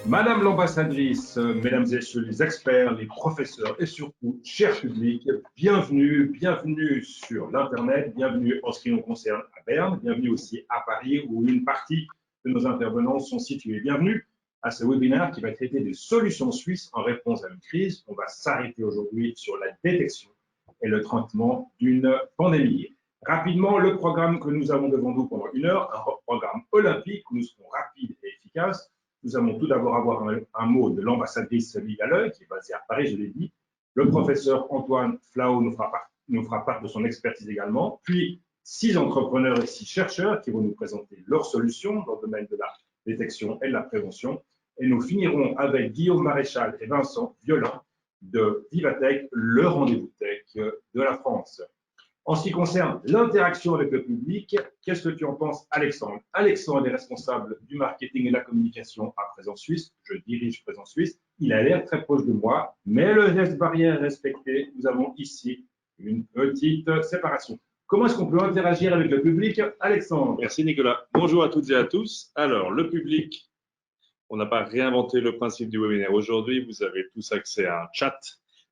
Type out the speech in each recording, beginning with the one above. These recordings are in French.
Madame l'ambassadrice, mesdames et messieurs les experts, les professeurs et surtout, cher public, bienvenue sur l'Internet, bienvenue en ce qui nous concerne à Berne, bienvenue aussi à Paris où une partie de nos intervenants sont situés. Bienvenue à ce webinaire qui va traiter des solutions suisses en réponse à une crise. On va s'arrêter aujourd'hui sur la détection et le traitement d'une pandémie. Rapidement, le programme que nous avons devant nous pendant une heure, un programme olympique où nous serons rapides et efficaces. Nous allons tout d'abord avoir un mot de l'ambassadrice Livia Loy, qui est basée à Paris, je l'ai dit. Le professeur Antoine Flao nous fera part de son expertise également. Puis, 6 entrepreneurs et 6 chercheurs qui vont nous présenter leurs solutions dans le domaine de la détection et de la prévention. Et nous finirons avec Guillaume Maréchal et Vincent Violin de Vivatech, le rendez-vous tech de la France. En ce qui concerne l'interaction avec le public, qu'est-ce que tu en penses, Alexandre? Alexandre est responsable du marketing et de la communication à Présence Suisse. Je dirige Présence Suisse. Il a l'air très proche de moi, mais le geste barrière respecté, nous avons ici une petite séparation. Comment est-ce qu'on peut interagir avec le public, Alexandre? Merci Nicolas. Bonjour à toutes et à tous. Alors, le public, on n'a pas réinventé le principe du webinaire aujourd'hui. Vous avez tous accès à un chat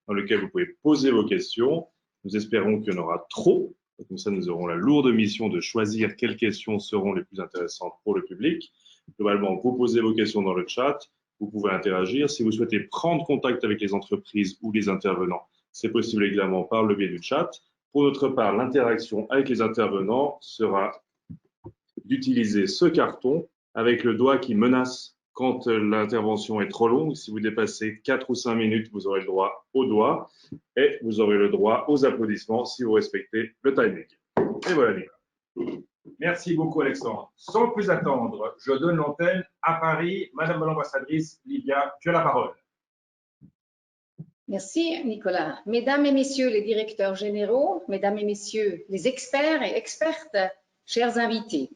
dans lequel vous pouvez poser vos questions. Nous espérons qu'il y en aura trop. Comme ça, nous aurons la lourde mission de choisir quelles questions seront les plus intéressantes pour le public. Globalement, vous posez vos questions dans le chat. Vous pouvez interagir. Si vous souhaitez prendre contact avec les entreprises ou les intervenants, c'est possible également par le biais du chat. Pour notre part, l'interaction avec les intervenants sera d'utiliser ce carton avec le doigt qui menace quand l'intervention est trop longue. Si vous dépassez 4 ou 5 minutes, vous aurez le droit au doigt et vous aurez le droit aux applaudissements si vous respectez le timing. Et voilà, Nicolas. Merci beaucoup, Alexandre. Sans plus attendre, je donne l'antenne à Paris. Madame l'ambassadrice Livia, tu as la parole. Merci, Nicolas. Mesdames et messieurs les directeurs généraux, mesdames et messieurs les experts et expertes, chers invités,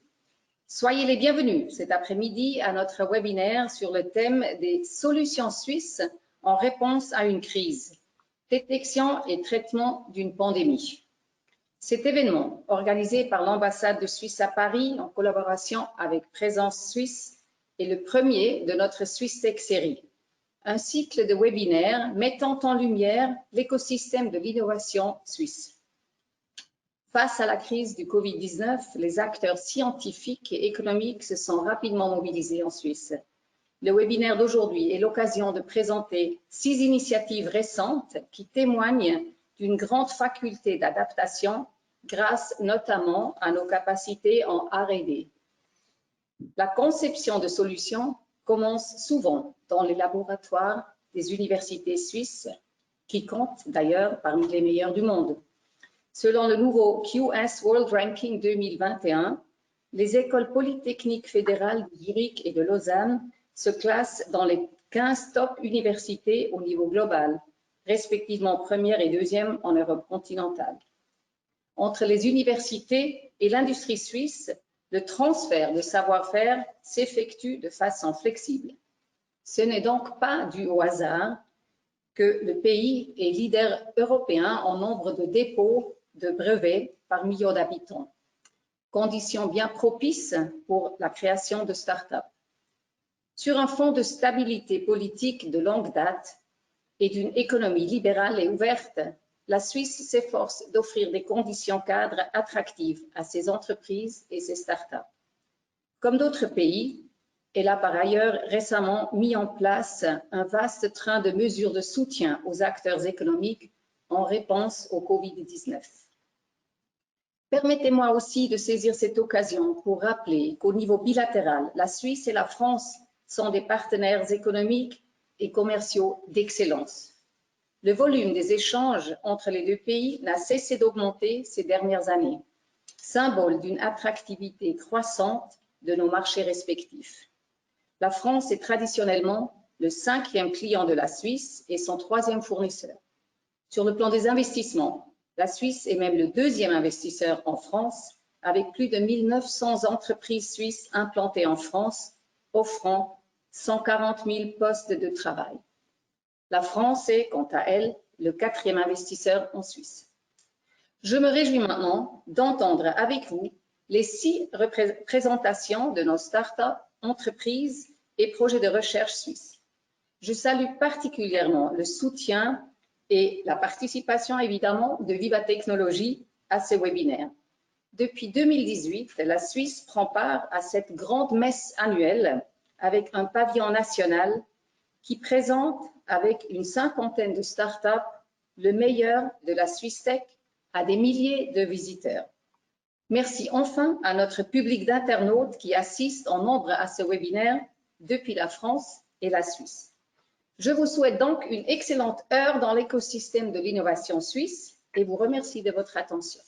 soyez les bienvenus cet après-midi à notre webinaire sur le thème des solutions suisses en réponse à une crise, détection et traitement d'une pandémie. Cet événement, organisé par l'ambassade de Suisse à Paris en collaboration avec Présence Suisse, est le premier de notre Swiss Tech série, un cycle de webinaires mettant en lumière l'écosystème de l'innovation suisse. Face à la crise du Covid-19, les acteurs scientifiques et économiques se sont rapidement mobilisés en Suisse. Le webinaire d'aujourd'hui est l'occasion de présenter 6 initiatives récentes qui témoignent d'une grande faculté d'adaptation grâce notamment à nos capacités en R&D. La conception de solutions commence souvent dans les laboratoires des universités suisses, qui comptent d'ailleurs parmi les meilleurs du monde. Selon le nouveau QS World Ranking 2021, les écoles polytechniques fédérales de Zurich et de Lausanne se classent dans les 15 top universités au niveau global, respectivement première et deuxième en Europe continentale. Entre les universités et l'industrie suisse, le transfert de savoir-faire s'effectue de façon flexible. Ce n'est donc pas dû au hasard que le pays est leader européen en nombre de dépôts de brevets par million d'habitants, condition bien propice pour la création de start-up. Sur un fond de stabilité politique de longue date et d'une économie libérale et ouverte, la Suisse s'efforce d'offrir des conditions cadres attractives à ses entreprises et ses start-up. Comme d'autres pays, elle a par ailleurs récemment mis en place un vaste train de mesures de soutien aux acteurs économiques en réponse au Covid-19. Permettez-moi aussi de saisir cette occasion pour rappeler qu'au niveau bilatéral, la Suisse et la France sont des partenaires économiques et commerciaux d'excellence. Le volume des échanges entre les deux pays n'a cessé d'augmenter ces dernières années, symbole d'une attractivité croissante de nos marchés respectifs. La France est traditionnellement le 5e client de la Suisse et son 3e fournisseur. Sur le plan des investissements, la Suisse est même le 2e investisseur en France, avec plus de 1900 entreprises suisses implantées en France, offrant 140 000 postes de travail. La France est, quant à elle, le 4e investisseur en Suisse. Je me réjouis maintenant d'entendre avec vous les 6 présentations de nos start-up entreprises et projets de recherche suisses. Je salue particulièrement le soutien et la participation évidemment de Viva Technologies à ce webinaire. Depuis 2018, la Suisse prend part à cette grande messe annuelle avec un pavillon national qui présente avec une cinquantaine de startups le meilleur de la Suisse Tech à des milliers de visiteurs. Merci enfin à notre public d'internautes qui assistent en nombre à ce webinaire depuis la France et la Suisse. Je vous souhaite donc une excellente heure dans l'écosystème de l'innovation suisse et vous remercie de votre attention.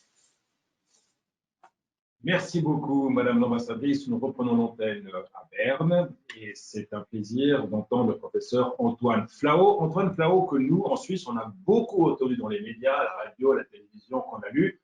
Merci beaucoup, Madame l'ambassadrice. Nous reprenons l'antenne à Berne et c'est un plaisir d'entendre le professeur Antoine Flao. Antoine Flao, que nous, en Suisse, on a beaucoup entendu dans les médias, la radio, la télévision, qu'on a lu.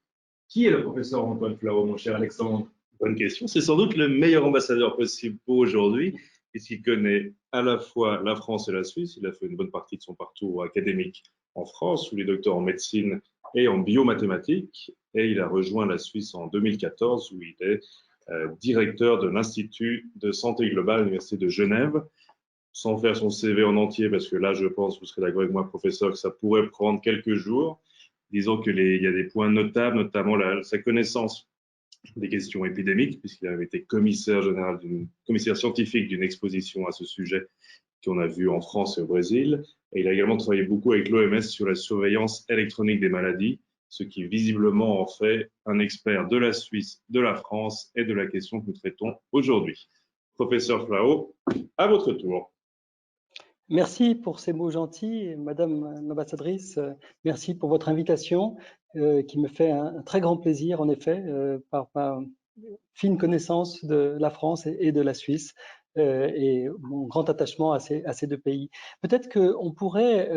Qui est le professeur Antoine Flao, mon cher Alexandre? Bonne question. C'est sans doute le meilleur ambassadeur possible pour aujourd'hui, puisqu'il connaît à la fois la France et la Suisse. Il a fait une bonne partie de son parcours académique en France, où il est docteur en médecine et en biomathématiques, et il a rejoint la Suisse en 2014, où il est directeur de l'Institut de santé globale à l'Université de Genève. Sans faire son CV en entier, parce que là, je pense, vous serez d'accord avec moi, professeur, que ça pourrait prendre quelques jours. Disons qu'il y a des points notables, notamment sa connaissance des questions épidémiques, puisqu'il avait été commissaire scientifique d'une exposition à ce sujet qu'on a vu en France et au Brésil. Et il a également travaillé beaucoup avec l'OMS sur la surveillance électronique des maladies, ce qui visiblement en fait un expert de la Suisse, de la France et de la question que nous traitons aujourd'hui. Professeur Flao, à votre tour. Merci pour ces mots gentils, Madame l'ambassadrice. Merci pour votre invitation qui me fait un très grand plaisir, en effet, par ma fine connaissance de la France et de la Suisse et mon grand attachement à ces deux pays. Peut-être qu'on pourrait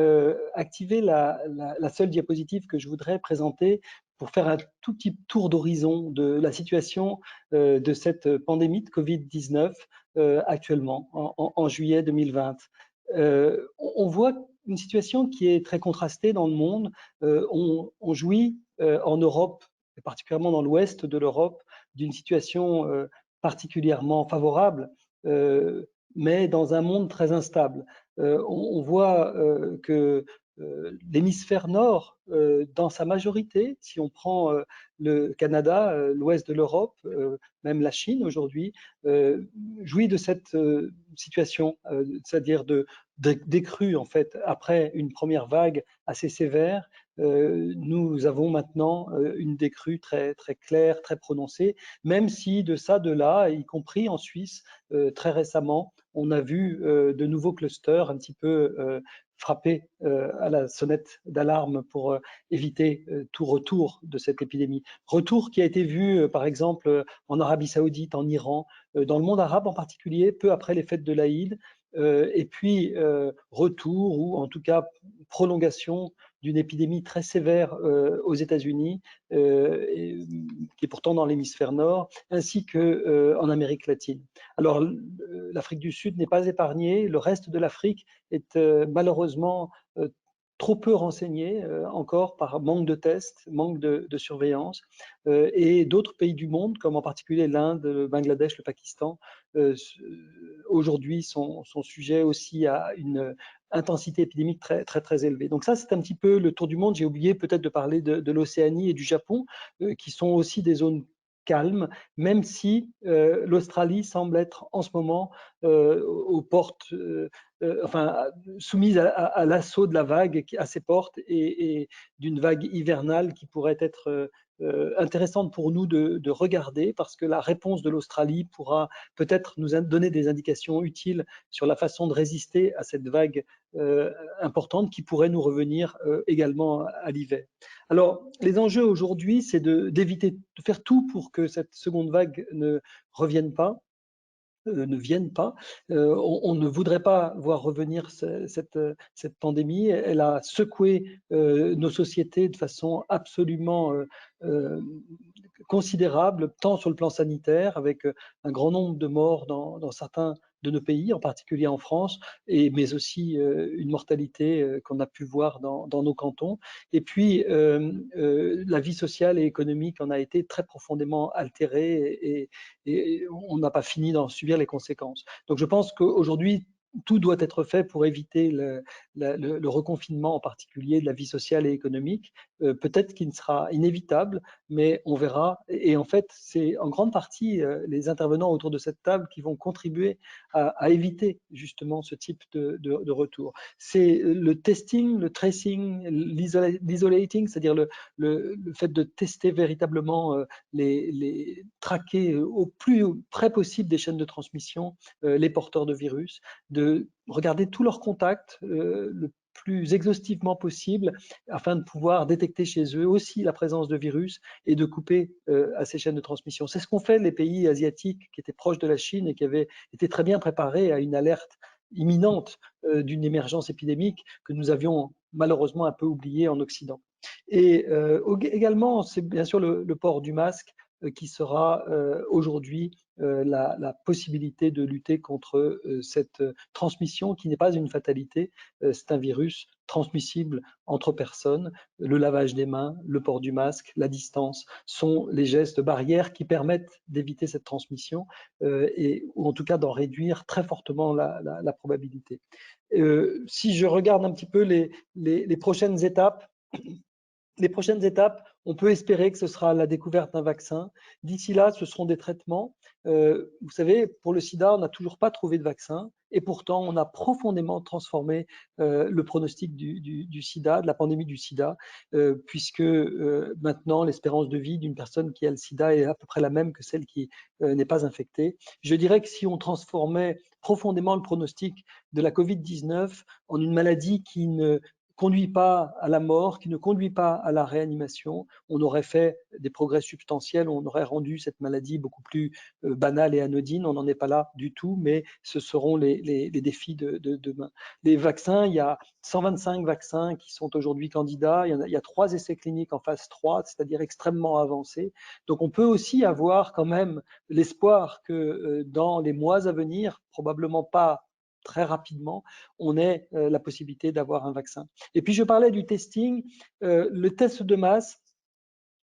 activer la seule diapositive que je voudrais présenter pour faire un tout petit tour d'horizon de la situation de cette pandémie de Covid-19 actuellement, en juillet 2020. On voit une situation qui est très contrastée dans le monde. On jouit en Europe, et particulièrement dans l'ouest de l'Europe, d'une situation particulièrement favorable, mais dans un monde très instable. On voit que l'hémisphère nord, dans sa majorité, si on prend le Canada, l'ouest de l'Europe, même la Chine aujourd'hui, jouit de cette situation, c'est-à-dire de décrue en fait après une première vague assez sévère. Nous avons maintenant une décrue très claire, très prononcée, même si de ça, de là, y compris en Suisse, très récemment, on a vu de nouveaux clusters un petit peu frapper à la sonnette d'alarme pour éviter tout retour de cette épidémie. Retour qui a été vu par exemple en Arabie Saoudite, en Iran, dans le monde arabe en particulier, peu après les fêtes de l'Aïd, et puis retour ou en tout cas prolongation d'une épidémie très sévère aux États-Unis, qui est pourtant dans l'hémisphère nord, ainsi qu'en Amérique latine. Alors, l'Afrique du Sud n'est pas épargnée, le reste de l'Afrique est malheureusement trop peu renseigné encore par manque de tests, manque de surveillance, et d'autres pays du monde, comme en particulier l'Inde, le Bangladesh, le Pakistan, aujourd'hui sont sujets aussi à une intensité épidémique très élevée. Donc ça, c'est un petit peu le tour du monde. J'ai oublié peut-être de parler de l'Océanie et du Japon, qui sont aussi des zones calmes, même si l'Australie semble être en ce moment aux portes, soumise à l'assaut de la vague à ses portes et d'une vague hivernale qui pourrait être intéressante pour nous de regarder, parce que la réponse de l'Australie pourra peut-être nous donner des indications utiles sur la façon de résister à cette vague importante qui pourrait nous revenir également à l'hiver. Alors, les enjeux aujourd'hui, c'est d'éviter, de faire tout pour que cette seconde vague ne vienne pas. On ne voudrait pas voir revenir cette pandémie. Elle a secoué nos sociétés de façon absolument considérable, tant sur le plan sanitaire, avec un grand nombre de morts dans certains de nos pays, en particulier en France, mais aussi une mortalité qu'on a pu voir dans nos cantons. Et puis, la vie sociale et économique en a été très profondément altérée et on n'a pas fini d'en subir les conséquences. Donc je pense qu'aujourd'hui, tout doit être fait pour éviter le reconfinement, en particulier de la vie sociale et économique. Peut-être qu'il sera inévitable, mais on verra. Et en fait, c'est en grande partie les intervenants autour de cette table qui vont contribuer à éviter justement ce type de retour. C'est le testing, le tracing, l'isolating, c'est-à-dire le fait de tester véritablement, traquer au plus près possible des chaînes de transmission les porteurs de virus, de regarder tous leurs contacts le plus exhaustivement possible afin de pouvoir détecter chez eux aussi la présence de virus et de couper à ces chaînes de transmission. C'est ce qu'ont fait les pays asiatiques qui étaient proches de la Chine et qui avaient été très bien préparés à une alerte imminente d'une émergence épidémique que nous avions malheureusement un peu oubliée en Occident. Et également, c'est bien sûr le port du masque qui sera aujourd'hui la possibilité de lutter contre cette transmission qui n'est pas une fatalité, c'est un virus transmissible entre personnes. Le lavage des mains, le port du masque, la distance sont les gestes barrières qui permettent d'éviter cette transmission ou en tout cas d'en réduire très fortement la probabilité. Si je regarde un petit peu les prochaines étapes, on peut espérer que ce sera la découverte d'un vaccin. D'ici là, ce seront des traitements. Vous savez, pour le sida, on n'a toujours pas trouvé de vaccin et pourtant, on a profondément transformé le pronostic du sida, de la pandémie du sida, puisque maintenant, l'espérance de vie d'une personne qui a le sida est à peu près la même que celle qui n'est pas infectée. Je dirais que si on transformait profondément le pronostic de la Covid-19 en une maladie qui ne conduit pas à la mort, qui ne conduit pas à la réanimation, on aurait fait des progrès substantiels, on aurait rendu cette maladie beaucoup plus banale et anodine. On n'en est pas là du tout, mais ce seront les défis de demain. Les vaccins, il y a 125 vaccins qui sont aujourd'hui candidats. Il y a 3 essais cliniques en phase 3, c'est-à-dire extrêmement avancés. Donc on peut aussi avoir quand même l'espoir que dans les mois à venir, probablement pas très rapidement, on ait la possibilité d'avoir un vaccin. Et puis je parlais du testing, le test de masse,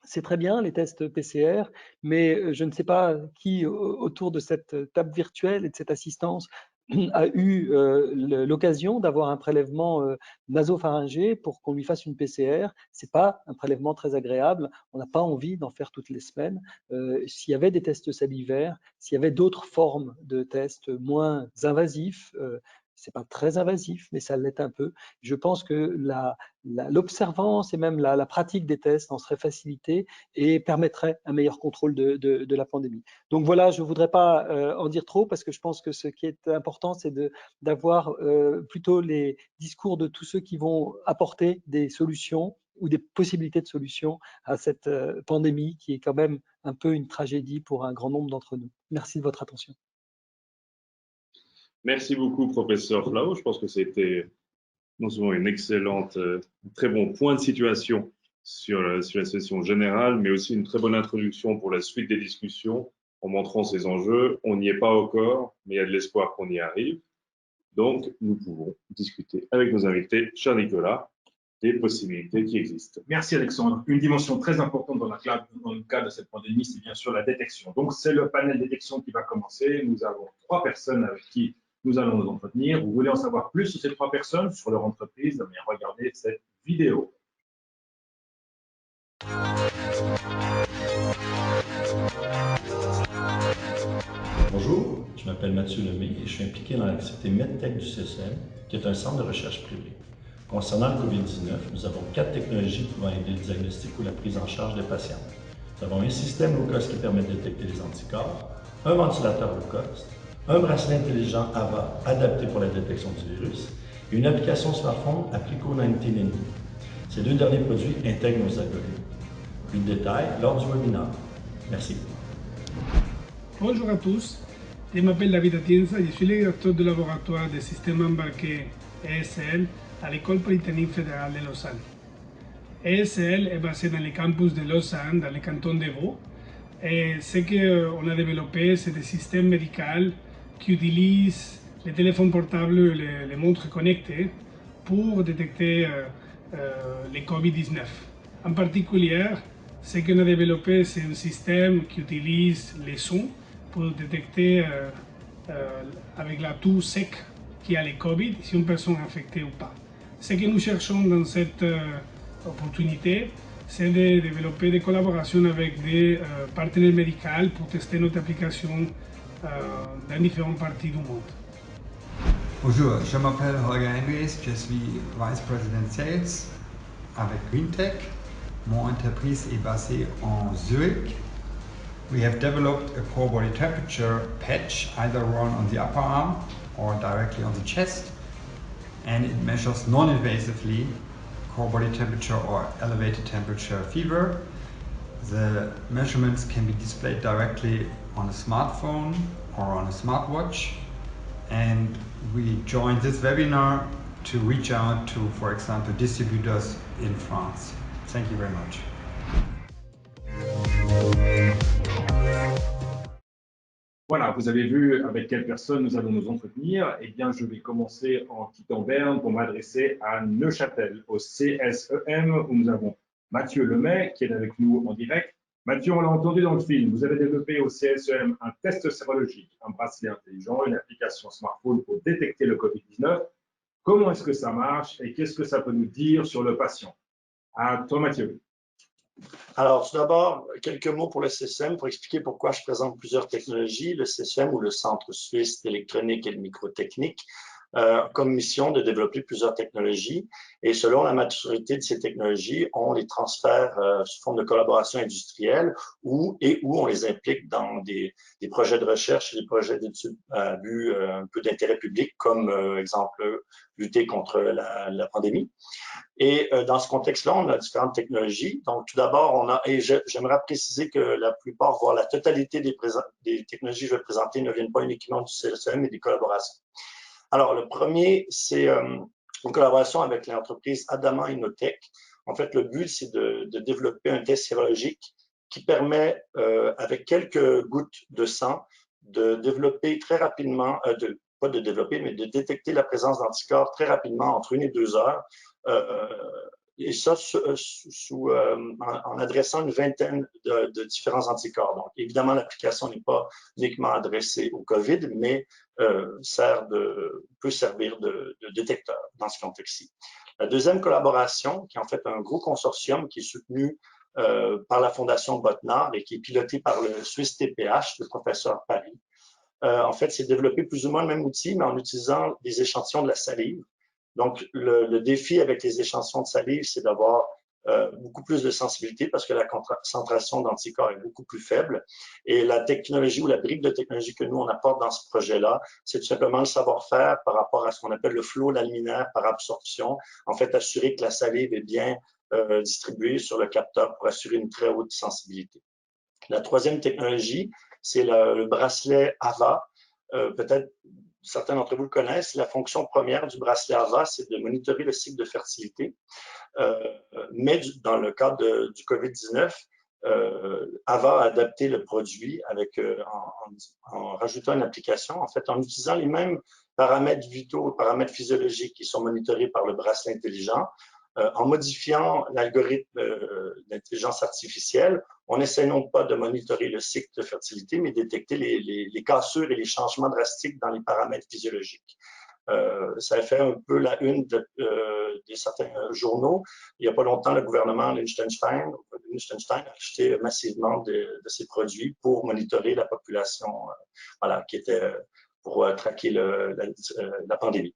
c'est très bien, les tests PCR, mais je ne sais pas qui autour de cette table virtuelle et de cette assistance a eu l'occasion d'avoir un prélèvement nasopharyngé pour qu'on lui fasse une PCR. C'est pas un prélèvement très agréable. On n'a pas envie d'en faire toutes les semaines. S'il y avait des tests salivaires, s'il y avait d'autres formes de tests moins invasifs, c'est pas très invasif, mais ça l'est un peu. Je pense que l'observance et même la pratique des tests en serait facilitée et permettrait un meilleur contrôle de la pandémie. Donc voilà, je ne voudrais pas en dire trop parce que je pense que ce qui est important, c'est d'avoir plutôt les discours de tous ceux qui vont apporter des solutions ou des possibilités de solutions à cette pandémie qui est quand même un peu une tragédie pour un grand nombre d'entre nous. Merci de votre attention. Merci beaucoup, professeur Flau. Je pense que c'était non seulement une excellente, très bon point de situation sur la situation générale, mais aussi une très bonne introduction pour la suite des discussions en montrant ces enjeux. On n'y est pas encore, mais il y a de l'espoir qu'on y arrive. Donc, nous pouvons discuter avec nos invités, cher Nicolas, des possibilités qui existent. Merci Alexandre. Une dimension très importante dans le cadre de cette pandémie, c'est bien sûr la détection. Donc, c'est le panel détection qui va commencer. Nous avons 3 personnes avec qui nous allons nous entretenir. Vous voulez en savoir plus sur ces 3 personnes, sur leur entreprise? Eh bien, regardez cette vidéo. Bonjour, je m'appelle Mathieu Lemay et je suis impliqué dans l'activité MedTech du CSM, qui est un centre de recherche privé. Concernant le COVID-19, nous avons 4 technologies pouvant aider le diagnostic ou la prise en charge des patients. Nous avons un système low cost qui permet de détecter les anticorps, un ventilateur low cost, un bracelet intelligent AVA adapté pour la détection du virus et une application smartphone Applico 19NE. Ces 2 derniers produits intègrent nos algorithmes. Plus de détails lors du webinaire. Merci. Bonjour à tous, je m'appelle David Atienza, je suis le directeur du laboratoire des systèmes embarqués ESL à l'École polytechnique fédérale de Lausanne. ESL est basé dans les campus de Lausanne, dans le canton de Vaud. Et ce qu'on a développé, c'est des systèmes médicaux qui utilisent les téléphones portables, les montres connectées pour détecter les COVID-19. En particulier, ce qu'on a développé, c'est un système qui utilise les sons pour détecter avec la toux sec qui a le COVID, si une personne est infectée ou pas. Ce que nous cherchons dans cette opportunité, c'est de développer des collaborations avec des partenaires médicaux pour tester notre application dans différentes parties du monde. Bonjour, je m'appelle Holger Andries, je suis Vice President Sales avec GreenTech. Mon entreprise est basée en Zurich. We have developed a core body temperature patch, either worn on the upper arm or directly on the chest, and it measures non-invasively core body temperature or elevated temperature fever. The measurements can be displayed directly on a smartphone or on a smartwatch, and we joined this webinar to reach out to, for example, distributors in France. Thank you very much. Voilà, vous avez vu avec quelle personne nous allons nous entretenir. Eh bien, je vais commencer en quittant Berne pour m'adresser à Neuchâtel, au CSEM, où nous avons Mathieu Lemay qui est avec nous en direct. Mathieu, on l'a entendu dans le film, vous avez développé au CSEM un test sérologique, un bracelet intelligent, une application smartphone pour détecter le Covid-19. Comment est-ce que ça marche et qu'est-ce que ça peut nous dire sur le patient? À toi, Mathieu. Alors, tout d'abord, quelques mots pour le CSEM pour expliquer pourquoi je présente plusieurs technologies. Le CSEM, ou le Centre suisse d'électronique et de microtechnique, comme mission de développer plusieurs technologies, et selon la maturité de ces technologies, on les transfère sous forme de collaboration industrielle où on les implique dans des projets de recherche et des projets d'études à but un peu d'intérêt public, comme exemple lutter contre la pandémie. Et dans ce contexte-là, on a différentes technologies. Donc, tout d'abord, j'aimerais préciser que la plupart, voire la totalité des technologies que je vais présenter ne viennent pas uniquement du CSEM, mais des collaborations. Alors, le premier, c'est une collaboration avec l'entreprise Adama Innotech. En fait, le but, c'est de développer un test sérologique qui permet, avec quelques gouttes de sang, de développer très rapidement, pas de développer, mais de détecter la présence d'anticorps très rapidement, entre 1 et 2 heures, et ça en adressant une vingtaine de différents anticorps. Donc, évidemment, l'application n'est pas uniquement adressée au COVID, mais peut servir de détecteur dans ce contexte-ci. La deuxième collaboration, qui est en fait un gros consortium qui est soutenu par la Fondation Botnar et qui est piloté par le Swiss TPH, le professeur Paris. En fait, c'est développer plus ou moins le même outil, mais en utilisant des échantillons de la salive. Donc, le défi avec les échantillons de salive, c'est d'avoir beaucoup plus de sensibilité parce que la concentration d'anticorps est beaucoup plus faible. Et la technologie ou la brique de technologie que nous, on apporte dans ce projet-là, c'est tout simplement le savoir-faire par rapport à ce qu'on appelle le flot laminaire par absorption. En fait, assurer que la salive est bien distribuée sur le capteur pour assurer une très haute sensibilité. La troisième technologie, c'est le bracelet AVA. Peut-être certains d'entre vous le connaissent. La fonction première du bracelet AVA, c'est de monitorer le cycle de fertilité. Mais dans le cadre du COVID-19, AVA a adapté le produit en rajoutant une application, en fait, en utilisant les mêmes paramètres vitaux, paramètres physiologiques qui sont monitorés par le bracelet intelligent. En modifiant l'algorithme d'intelligence artificielle, on essaie non pas de monitorer le cycle de fertilité, mais détecter les cassures et les changements drastiques dans les paramètres physiologiques. Ça a fait un peu la une de certains journaux. Il n'y a pas longtemps, le gouvernement Liechtenstein a acheté massivement de ces produits pour monitorer la population, qui était pour traquer la pandémie.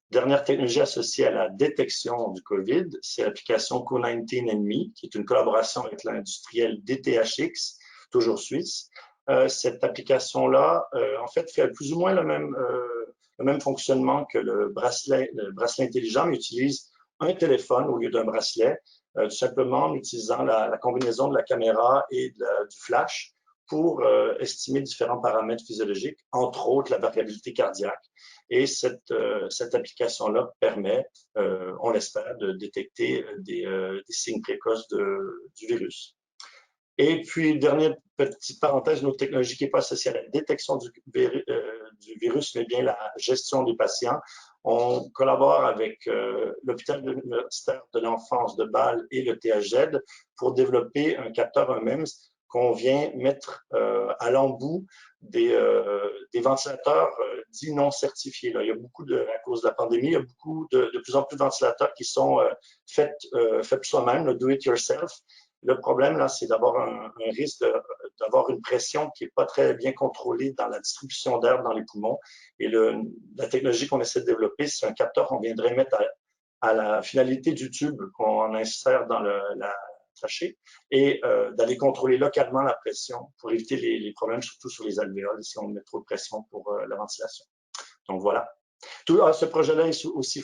Dernière technologie associée à la détection du COVID, c'est l'application Co19&Me, qui est une collaboration avec l'industriel DTHX, toujours suisse. Cette application-là, en fait, fait plus ou moins le même fonctionnement que le bracelet intelligent, mais utilise un téléphone au lieu d'un bracelet, tout simplement en utilisant la combinaison de la caméra et du flash pour estimer différents paramètres physiologiques, entre autres la variabilité cardiaque. Et cette application-là permet, on l'espère, de détecter des signes précoces du virus. Et puis, dernière petite parenthèse, notre technologie qui n'est pas associée à la détection du virus, mais bien la gestion des patients. On collabore avec l'hôpital universitaire de l'enfance de Bâle et le THZ pour développer un capteur, un MEMS, qu'on vient mettre à l'embout des ventilateurs dits non certifiés. Là. Il y a beaucoup à cause de la pandémie, il y a beaucoup de plus en plus de ventilateurs qui sont faits soi-même, le do it yourself. Le problème, là, c'est d'avoir un risque d'avoir une pression qui n'est pas très bien contrôlée dans la distribution d'air dans les poumons. Et la technologie qu'on essaie de développer, c'est un capteur qu'on viendrait mettre à la finalité du tube qu'on insère dans la trachée et d'aller contrôler localement la pression pour éviter les problèmes, surtout sur les alvéoles, si on met trop de pression pour la ventilation. Donc voilà. Ce projet-là est aussi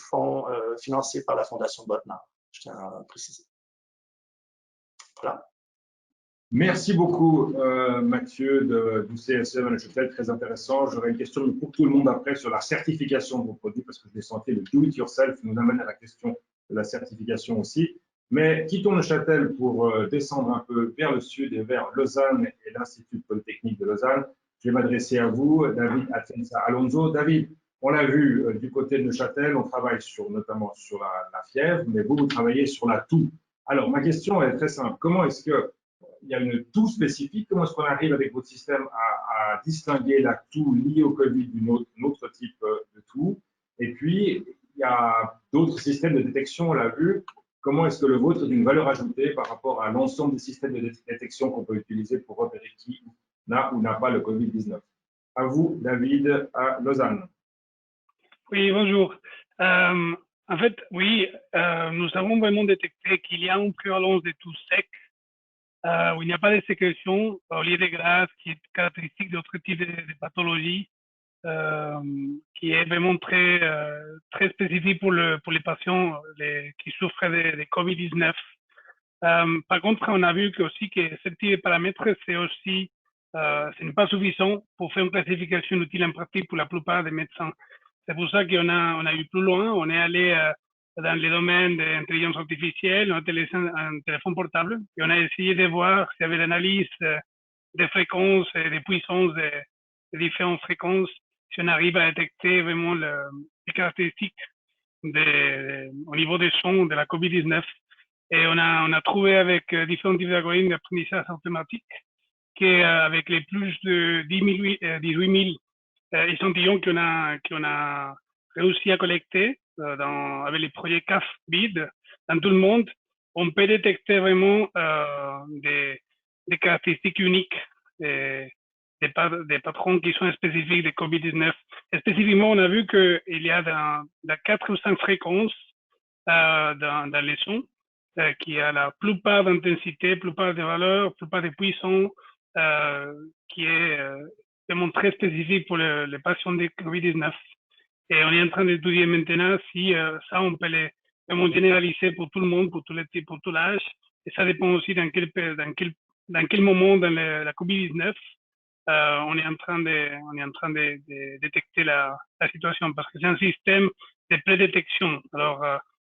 financé par la Fondation Botnar, je tiens à préciser. Voilà. Merci beaucoup, Mathieu du CSE Neuchâtel, très intéressant. J'aurais une question pour tout le monde après sur la certification de vos produits, parce que je l'ai senti, le do-it-yourself nous amène à la question de la certification aussi. Mais quittons Neuchâtel pour descendre un peu vers le sud et vers Lausanne et l'Institut Polytechnique de Lausanne. Je vais m'adresser à vous, David Atienza Alonso. David, on l'a vu du côté de Neuchâtel, on travaille notamment sur la fièvre, mais vous travaillez sur la toux. Alors, ma question est très simple. Comment est-ce qu'il y a une toux spécifique? Comment est-ce qu'on arrive avec votre système à distinguer la toux liée au Covid d'une autre type de toux? Et puis, il y a d'autres systèmes de détection, on l'a vu. Comment est-ce que le vôtre est d'une valeur ajoutée par rapport à l'ensemble des systèmes de détection qu'on peut utiliser pour repérer qui n'a ou n'a pas le Covid-19? À vous, David, à Lausanne. Oui, bonjour. En fait, oui, nous avons vraiment détecté qu'il y a une prévalence de toux sec où il n'y a pas de sécrétion au lieu de graisse qui est caractéristique d'autres types de pathologies, qui est vraiment très spécifique pour les patients qui souffrent de COVID-19. Par contre, on a vu aussi que ce type de paramètres, ce n'est pas suffisant pour faire une classification utile en pratique pour la plupart des médecins. C'est pour ça qu'on a eu plus loin, on est allé dans les domaines de l'intelligence artificielle, on a utilisé un téléphone portable et on a essayé de voir s'il y avait l'analyse des fréquences et des puissances des différentes fréquences, si on arrive à détecter vraiment les caractéristiques au niveau des sons de la COVID-19. Et on a trouvé avec différents types d'algorithmes d'apprentissage automatique qu'avec les plus de 18 000 échantillons qu'on a réussi à collecter avec les projets CAF-BID dans tout le monde, on peut détecter vraiment des caractéristiques uniques des patrons qui sont spécifiques de COVID-19. Et spécifiquement, on a vu qu'il y a dans 4 ou 5 fréquences dans les sons qui a la plupart d'intensité, plupart des valeurs, plupart des puissants, qui est vraiment très spécifique pour les patients de COVID-19. Et on est en train d'étudier maintenant si ça, on peut vraiment généraliser pour tout le monde, pour tous les types, pour tout l'âge. Et ça dépend aussi dans quel moment dans la COVID-19 on est en train de détecter la situation, parce que c'est un système de prédétection. Alors,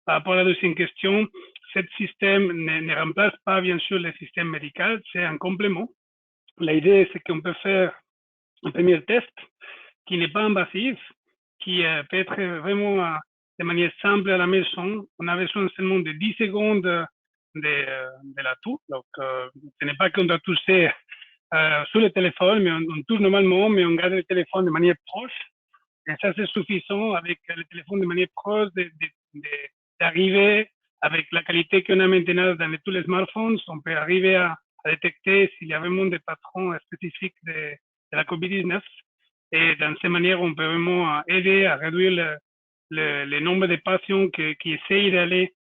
par rapport à la deuxième question, ce système ne remplace pas, bien sûr, le système médical, c'est un complément. L'idée, c'est qu'on peut faire un premier test qui n'est pas invasif, qui peut être vraiment de manière simple à la maison. On a besoin seulement de 10 secondes de la toux. Donc, ce n'est pas qu'on doit tousser sur le téléphone, mais on touche normalement, mais on garde le téléphone de manière proche. Et ça, c'est suffisant avec le téléphone de manière proche d'arriver avec la qualité qu'on a maintenant dans tous les smartphones. On peut arriver à détecter s'il y a vraiment des patrons spécifiques de la COVID-19. Et dans cette manière, on peut vraiment aider à réduire le nombre de patients qui essayent d'aller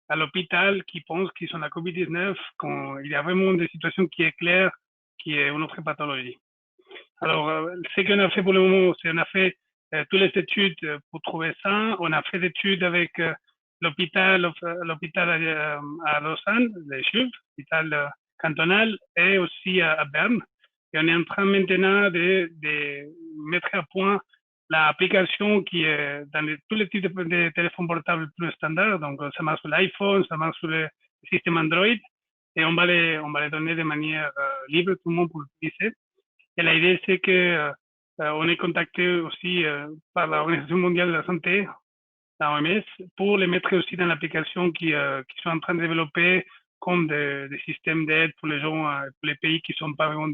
à l'hôpital, qui pensent qu'ils sont la COVID-19, quand il y a vraiment des situations qui est claires, qui est une autre pathologie. Alors, ce qu'on a fait pour le moment, c'est qu'on a fait toutes les études pour trouver ça. On a fait des études avec l'hôpital à Lausanne, le CHUV, l'hôpital cantonal, et aussi à Berne. Et on est en train maintenant de mettre à point l'application qui est dans tous les types de téléphones portables plus standards. Donc, ça marche sur l'iPhone, ça marche sur le système Android. Et on va les donner de manière libre, tout le monde pour l'utiliser. Et l'idée, c'est que on est contacté aussi par l'Organisation mondiale de la santé, la OMS, pour les mettre aussi dans l'application qui sont en train de développer comme des systèmes d'aide pour les gens, pour les pays qui n'ont pas vraiment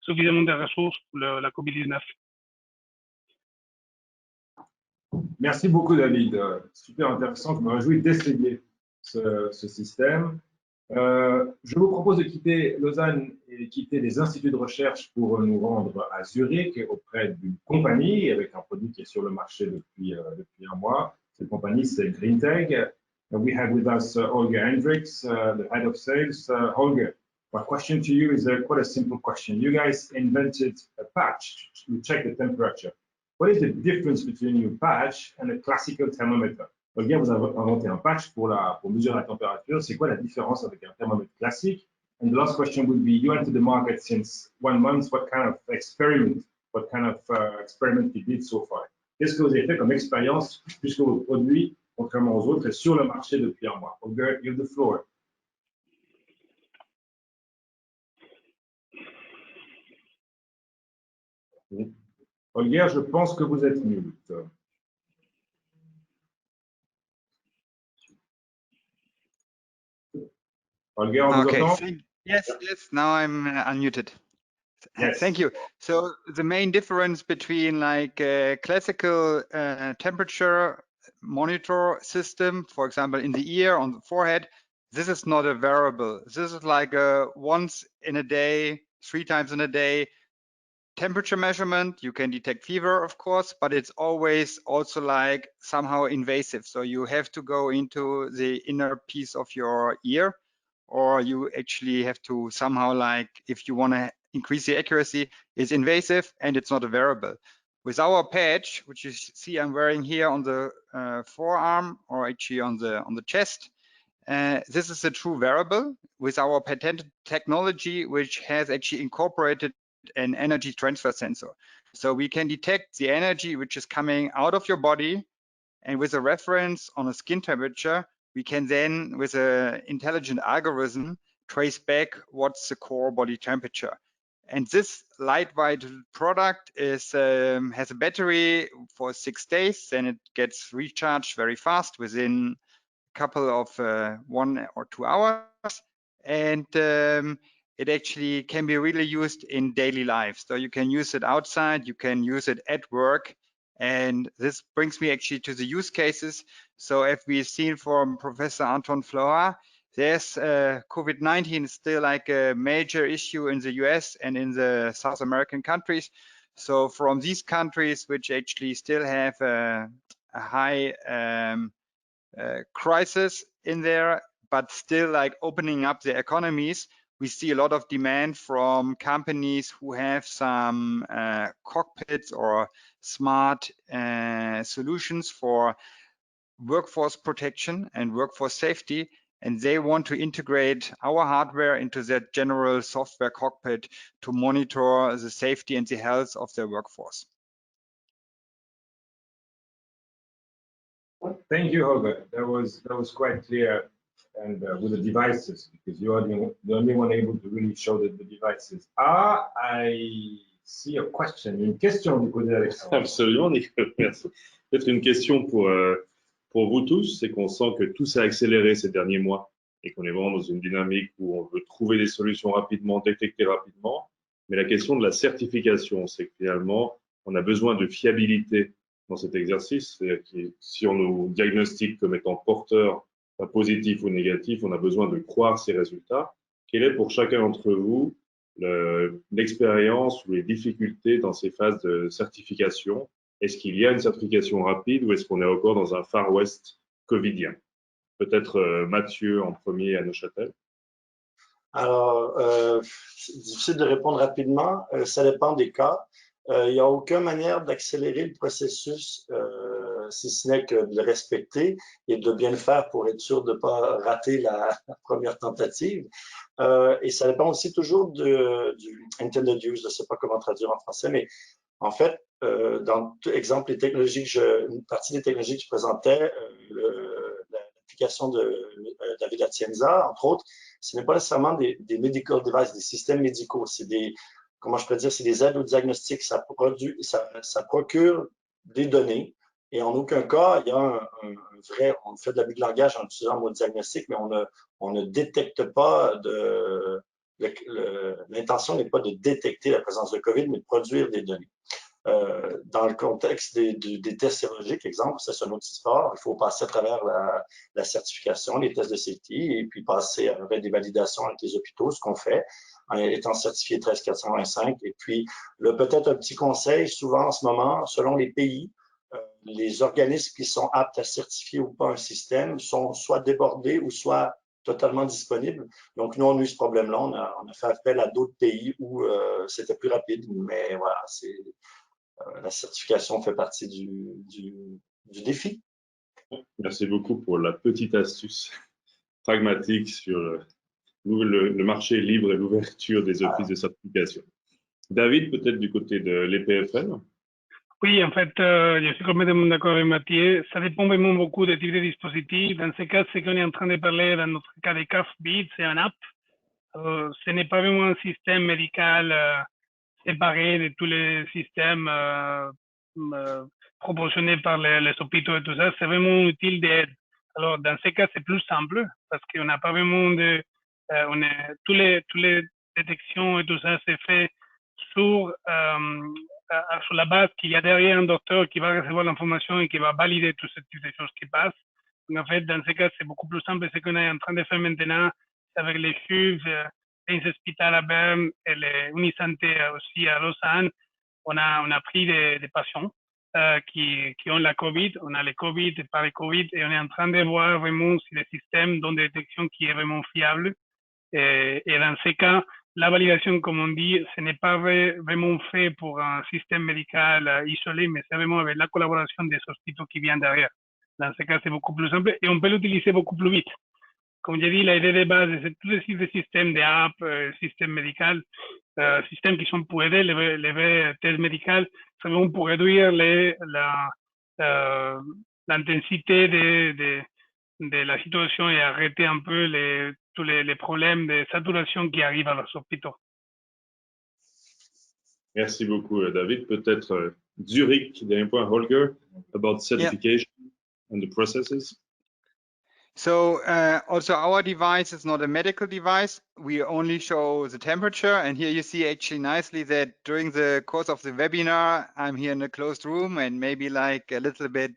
suffisamment de ressources pour la COVID-19. Merci beaucoup, David. Super intéressant. Je me réjouis d'essayer ce système. Je vous propose de quitter Lausanne et quitter les instituts de recherche pour nous rendre à Zurich auprès d'une compagnie avec un produit qui est sur le marché depuis un mois. Cette compagnie, c'est GreenTech. We have with us Holger Hendricks, the head of sales. Holger, my question to you is quite a simple question. You guys invented a patch to check the temperature. What is the difference between your patch and a classical thermometer? Holger, vous avez inventé un patch pour mesurer la température. C'est quoi la différence avec un thermomètre classique? And the last question would be, you entered the market since 1 month. What kind of experiment you did so far? Qu'est-ce que vous avez fait comme expérience puisque vos produits, contrairement aux autres, est sur le marché depuis un mois? Holger, you have the floor. Holger, je pense que vous êtes mute. Holger, on vous entend? Yes, now I'm unmuted. Yes. Thank you. So the main difference between like a classical temperature monitor system, for example, in the ear, on the forehead, this is not a wearable. This is like a once in a day, 3 times in a day temperature measurement. You can detect fever, of course, but it's always also like somehow invasive. So you have to go into the inner piece of your ear, or you actually have to somehow, like, if you want to increase the accuracy, it's invasive and it's not a wearable. With our patch, which you see I'm wearing here on the forearm, or actually on the chest, this is a true wearable with our patented technology, which has actually incorporated an energy transfer sensor. So we can detect the energy which is coming out of your body, and with a reference on a skin temperature, we can then, with an intelligent algorithm, trace back what's the core body temperature. And this lightweight product is has a battery for 6 days, then it gets recharged very fast within a couple of 1 or 2 hours, and it actually can be really used in daily life. So you can use it outside, you can use it at work, and this brings me actually to the use cases. So if we've seen from Professor Anton Floha, there's COVID-19 is still like a major issue in the US and in the South American countries. So from these countries, which actually still have a high crisis in there, but still like opening up their economies, we see a lot of demand from companies who have some cockpits or smart solutions for workforce protection and workforce safety, and they want to integrate our hardware into their general software cockpit to monitor the safety and the health of their workforce. Thank you, Holger. That was quite clear, and with the devices, because you are the only one able to really show the devices. I see a question. Une question du côté d'Alexandre. Absolument, Nicolas. Merci. Peut-être une question pour vous tous, c'est qu'on sent que tout s'est accéléré ces derniers mois et qu'on est vraiment dans une dynamique où on veut trouver des solutions rapidement, détecter rapidement. Mais la question de la certification, c'est que finalement, on a besoin de fiabilité dans cet exercice. C'est-à-dire que si on nous diagnostique comme étant porteur, pas positif ou négatif, on a besoin de croire ces résultats. Quelle est pour chacun d'entre vous l'expérience ou les difficultés dans ces phases de certification? Est-ce qu'il y a une certification rapide ou est-ce qu'on est encore dans un Far West covidien? Peut-être Mathieu en premier à Neuchâtel. Alors, c'est difficile de répondre rapidement. Ça dépend des cas. Il n'y a aucune manière d'accélérer le processus si ce n'est que de le respecter et de bien le faire pour être sûr de ne pas rater la première tentative. Et ça dépend aussi toujours du intended use, je ne sais pas comment traduire en français, mais en fait, dans exemple, une partie des technologies que je présentais, l'application de David Atienza, entre autres, ce n'est pas nécessairement des medical devices, des systèmes médicaux, c'est des, comment je peux dire, c'est des aides au diagnostic, ça procure des données, et en aucun cas, il y a un vrai, on fait de l'abus de langage en utilisant le mot diagnostic, mais on ne détecte pas l'intention n'est pas de détecter la présence de COVID, mais de produire des données. Dans le contexte des tests sérologiques, exemple, c'est un autre histoire. Il faut passer à travers la certification, les tests de safety, et puis passer avec des validations avec les hôpitaux, ce qu'on fait, en étant certifié 13425. Et puis, peut-être un petit conseil, souvent en ce moment, selon les pays, les organismes qui sont aptes à certifier ou pas un système sont soit débordés ou soit totalement disponibles. Donc, nous, on a eu ce problème-là. On a fait appel à d'autres pays où c'était plus rapide, mais voilà, la certification fait partie du défi. Merci beaucoup pour la petite astuce pragmatique sur le marché libre et l'ouverture des offices de certification. David, peut-être du côté de l'EPFL? Oui, en fait, je suis complètement d'accord avec Mathieu. Ça dépend vraiment beaucoup des types de dispositifs. Dans ce cas, ce qu'on est en train de parler, dans notre cas des CAF-BID, c'est un app. Ce n'est pas vraiment un système médical séparé de tous les systèmes proportionnés par les hôpitaux et tout ça. C'est vraiment utile d'aide. Alors, dans ce cas, c'est plus simple parce qu'on n'a pas vraiment tous les détections et tout ça, c'est fait sur la base qu'il y a derrière un docteur qui va recevoir l'information et qui va valider tout ce type de choses qui passent. Donc, en fait, dans ce cas, c'est beaucoup plus simple. Ce qu'on est en train de faire maintenant, c'est avec les CHUV, les hôpitaux à Berne et les Unisanté aussi à Lausanne, on a pris des patients qui ont la COVID, on a les COVID et pas les COVID, et on est en train de voir vraiment si le système donne des détections qui est vraiment fiable. Et dans ces cas, la validation, comme on dit, ce n'est pas vraiment fait pour un système médical isolé, mais c'est vraiment avec la collaboration des hôpitaux qui viennent derrière. Dans ce cas, c'est beaucoup plus simple et on peut l'utiliser beaucoup plus vite. Comme j'ai dit, l'idée de base, c'est tous les systèmes d'app, systèmes médicaux, systèmes qui sont pour aider les tests médicaux, c'est vraiment pour réduire l'intensité de la situation et arrêter un peu tous les problèmes de saturation qui arrivent à los hôpitaux. Merci beaucoup, David. Peut-être Zurich, dernier point, Holger, about certification and the processes. So also our device is not a medical device. We only show the temperature. And here you see actually nicely that during the course of the webinar, I'm here in a closed room and maybe like a little bit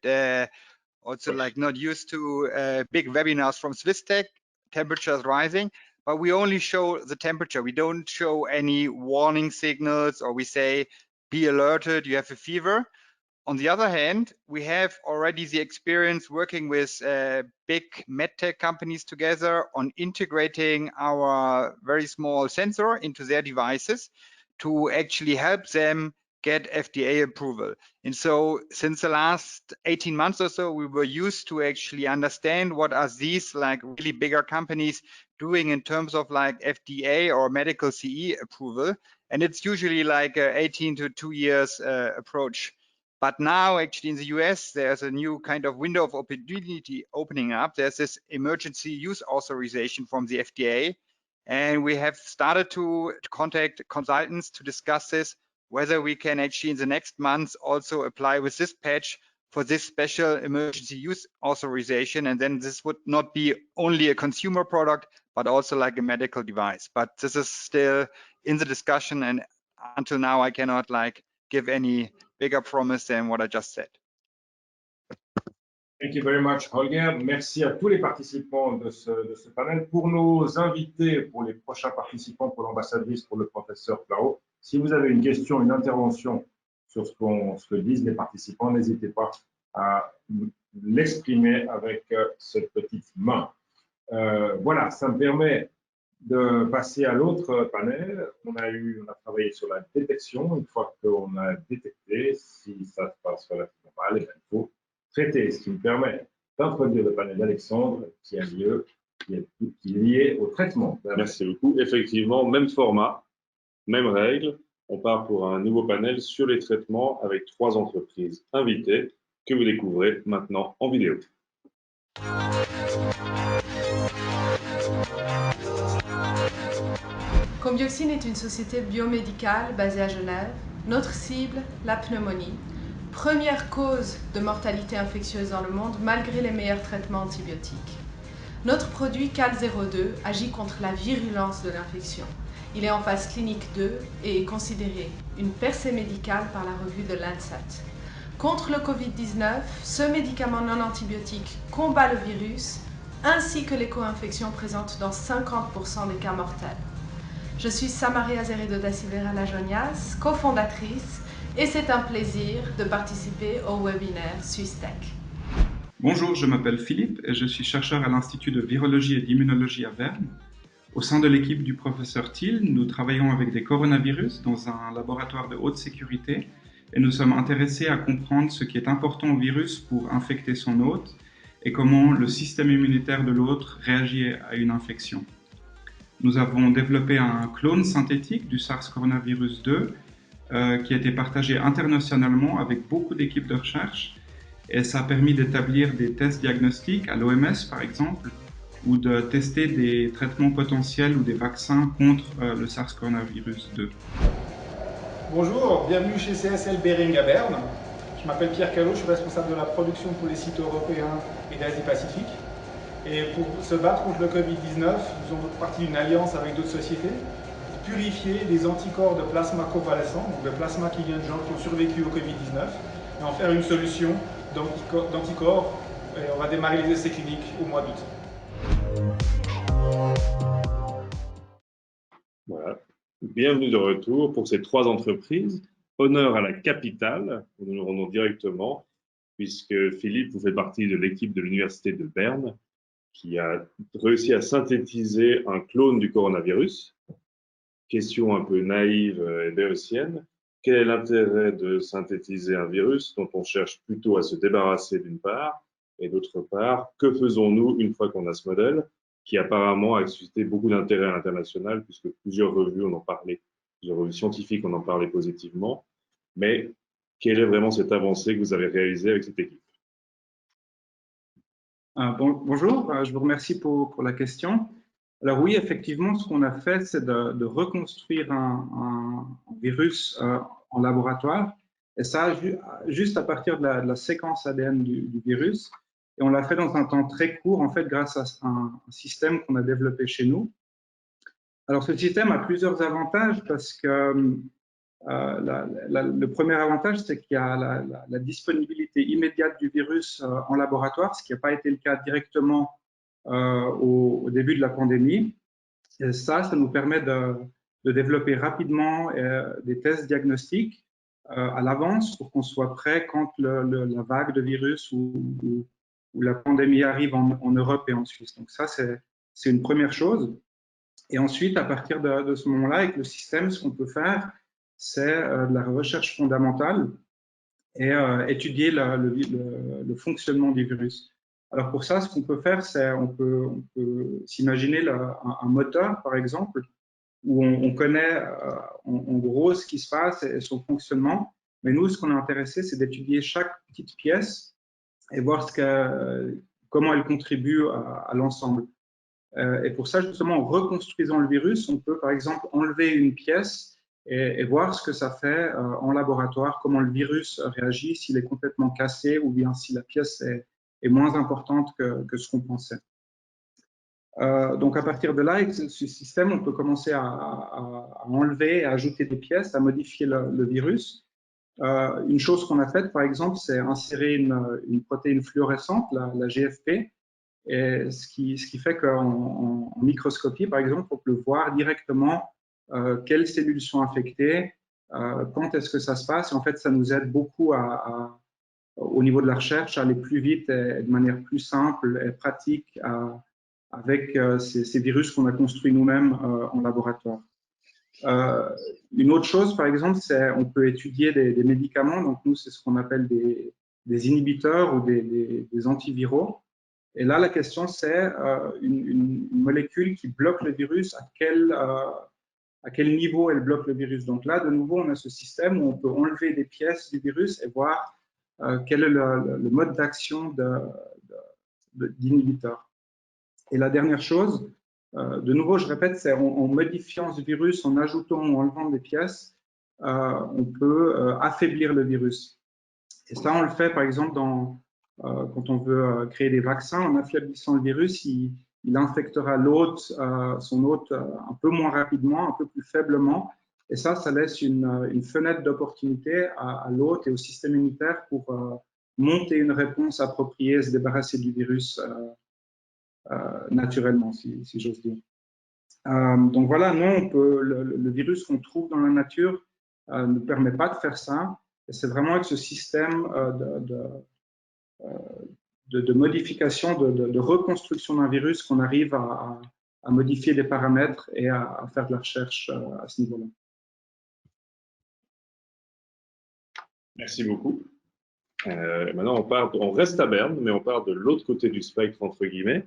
also like not used to big webinars from Swisstech, temperatures rising, but we only show the temperature. We don't show any warning signals or we say, be alerted, you have a fever. On the other hand, we have already the experience working with big medtech companies together on integrating our very small sensor into their devices to actually help them get FDA approval. And so since the last 18 months or so, we were used to actually understand what are these like really bigger companies doing in terms of like FDA or medical CE approval. And it's usually like a 18 to 2 years approach. But now actually in the US, there's a new kind of window of opportunity opening up. There's this emergency use authorization from the FDA. And we have started to contact consultants to discuss this, whether we can actually in the next months also apply with this patch for this special emergency use authorization. And then this would not be only a consumer product, but also like a medical device. But this is still in the discussion. And until now, I cannot like give any bigger promise than what I just said. Thank you very much, Holger. Merci à tous les participants de ce panel. Pour nos invités, pour les prochains participants, pour l'ambassadrice, pour le professeur Claro, si vous avez une question, une intervention sur ce que disent les participants, n'hésitez pas à l'exprimer avec cette petite main. Voilà, ça me permet de passer à l'autre panel. On a travaillé sur la détection. Une fois qu'on a détecté, si ça se passe relativement mal, il faut traiter, ce qui me permet d'introduire le panel d'Alexandre qui est lié au traitement. Merci beaucoup. Effectivement, même format, même règle. On part pour un nouveau panel sur les traitements avec 3 entreprises invitées que vous découvrez maintenant en vidéo. Combioxine est une société biomédicale basée à Genève. Notre cible, la pneumonie. Première cause de mortalité infectieuse dans le monde malgré les meilleurs traitements antibiotiques. Notre produit CAL02 agit contre la virulence de l'infection. Il est en phase clinique 2 et est considéré une percée médicale par la revue de Lancet. Contre le Covid-19, ce médicament non antibiotique combat le virus ainsi que les co-infections présentes dans 50% des cas mortels. Je suis Samaria Zeredo da Silveira Lajonias, cofondatrice, et c'est un plaisir de participer au webinaire SwissTech. Bonjour, je m'appelle Philippe et je suis chercheur à l'Institut de virologie et d'immunologie à Berne. Au sein de l'équipe du professeur Thiel, nous travaillons avec des coronavirus dans un laboratoire de haute sécurité et nous sommes intéressés à comprendre ce qui est important au virus pour infecter son hôte et comment le système immunitaire de l'autre réagit à une infection. Nous avons développé un clone synthétique du SARS-CoV 2 qui a été partagé internationalement avec beaucoup d'équipes de recherche et ça a permis d'établir des tests diagnostiques à l'OMS par exemple ou de tester des traitements potentiels ou des vaccins contre le SARS-CoV 2. Bonjour, bienvenue chez CSL Behring à Berne. Je m'appelle Pierre Callot, je suis responsable de la production pour les sites européens et d'Asie-Pacifique. Et pour se battre contre le Covid-19, nous sommes partie d'une alliance avec d'autres sociétés pour purifier des anticorps de plasma convalescent, donc de plasma qui vient de gens qui ont survécu au Covid-19, et en faire une solution d'anticorps. Et on va démarrer les essais cliniques au mois d'août. Voilà. Bienvenue de retour pour ces 3 entreprises. Honneur à la capitale, où nous nous rendons directement, puisque Philippe, vous faites partie de l'équipe de l'Université de Berne, qui a réussi à synthétiser un clone du coronavirus. Question un peu naïve et béotienne. Quel est l'intérêt de synthétiser un virus dont on cherche plutôt à se débarrasser d'une part, et d'autre part, que faisons-nous une fois qu'on a ce modèle, qui apparemment a suscité beaucoup d'intérêt à l'international, puisque plusieurs revues en ont parlé, plusieurs revues scientifiques en ont parlé positivement. Mais quelle est vraiment cette avancée que vous avez réalisée avec cette équipe? Bonjour, je vous remercie pour la question. Alors oui, effectivement, ce qu'on a fait, c'est de reconstruire un virus en laboratoire, et ça juste à partir de la séquence ADN du virus. Et on l'a fait dans un temps très court, en fait, grâce à un système qu'on a développé chez nous. Alors ce système a plusieurs avantages parce que le premier avantage, c'est qu'il y a la disponibilité immédiate du virus en laboratoire, ce qui n'a pas été le cas directement au début de la pandémie. Et ça nous permet de développer rapidement des tests diagnostics à l'avance pour qu'on soit prêt quand la vague de virus ou la pandémie arrive en Europe et en Suisse. Donc ça, c'est une première chose. Et ensuite, à partir de ce moment-là, avec le système, ce qu'on peut faire, c'est de la recherche fondamentale et étudier le fonctionnement du virus. Alors pour ça, ce qu'on peut faire, c'est on peut s'imaginer un moteur, par exemple, où on connaît en gros ce qui se passe et son fonctionnement. Mais nous, ce qu'on est intéressé, c'est d'étudier chaque petite pièce et voir comment elle contribue à l'ensemble. Et pour ça, justement, en reconstruisant le virus, on peut, par exemple, enlever une pièce et voir ce que ça fait en laboratoire, comment le virus réagit, s'il est complètement cassé ou bien si la pièce est moins importante que ce qu'on pensait. Donc, à partir de là, avec ce système, on peut commencer à enlever, à ajouter des pièces, à modifier le virus. Une chose qu'on a faite, par exemple, c'est insérer une protéine fluorescente, la GFP, et ce qui fait qu'en microscopie, par exemple, on peut voir directement quelles cellules sont infectées, quand est-ce que ça se passe. Et en fait, ça nous aide beaucoup au niveau de la recherche à aller plus vite et de manière plus simple et pratique avec ces virus qu'on a construits nous-mêmes en laboratoire. Une autre chose, par exemple, c'est on peut étudier des médicaments. Donc nous, c'est ce qu'on appelle des inhibiteurs ou des antiviraux. Et là, la question, c'est une molécule qui bloque le virus, à quel niveau elle bloque le virus. Donc là, de nouveau, on a ce système où on peut enlever des pièces du virus et voir quel est le mode d'action d'inhibiteur. Et la dernière chose, de nouveau, je répète, c'est en modifiant ce virus, en ajoutant ou enlevant des pièces, on peut affaiblir le virus. Et ça, on le fait par exemple quand on veut créer des vaccins, en affaiblissant le virus, il infectera son hôte un peu moins rapidement, un peu plus faiblement. Et ça laisse une fenêtre d'opportunité à l'hôte et au système immunitaire pour monter une réponse appropriée, se débarrasser du virus naturellement, si j'ose dire. Donc voilà, non, le virus qu'on trouve dans la nature ne permet pas de faire ça. C'est vraiment avec ce système de modification, de reconstruction d'un virus qu'on arrive à modifier les paramètres et à faire de la recherche à ce niveau-là. Merci beaucoup. Maintenant, on reste à Berne, mais on part de l'autre côté du spectre, entre guillemets,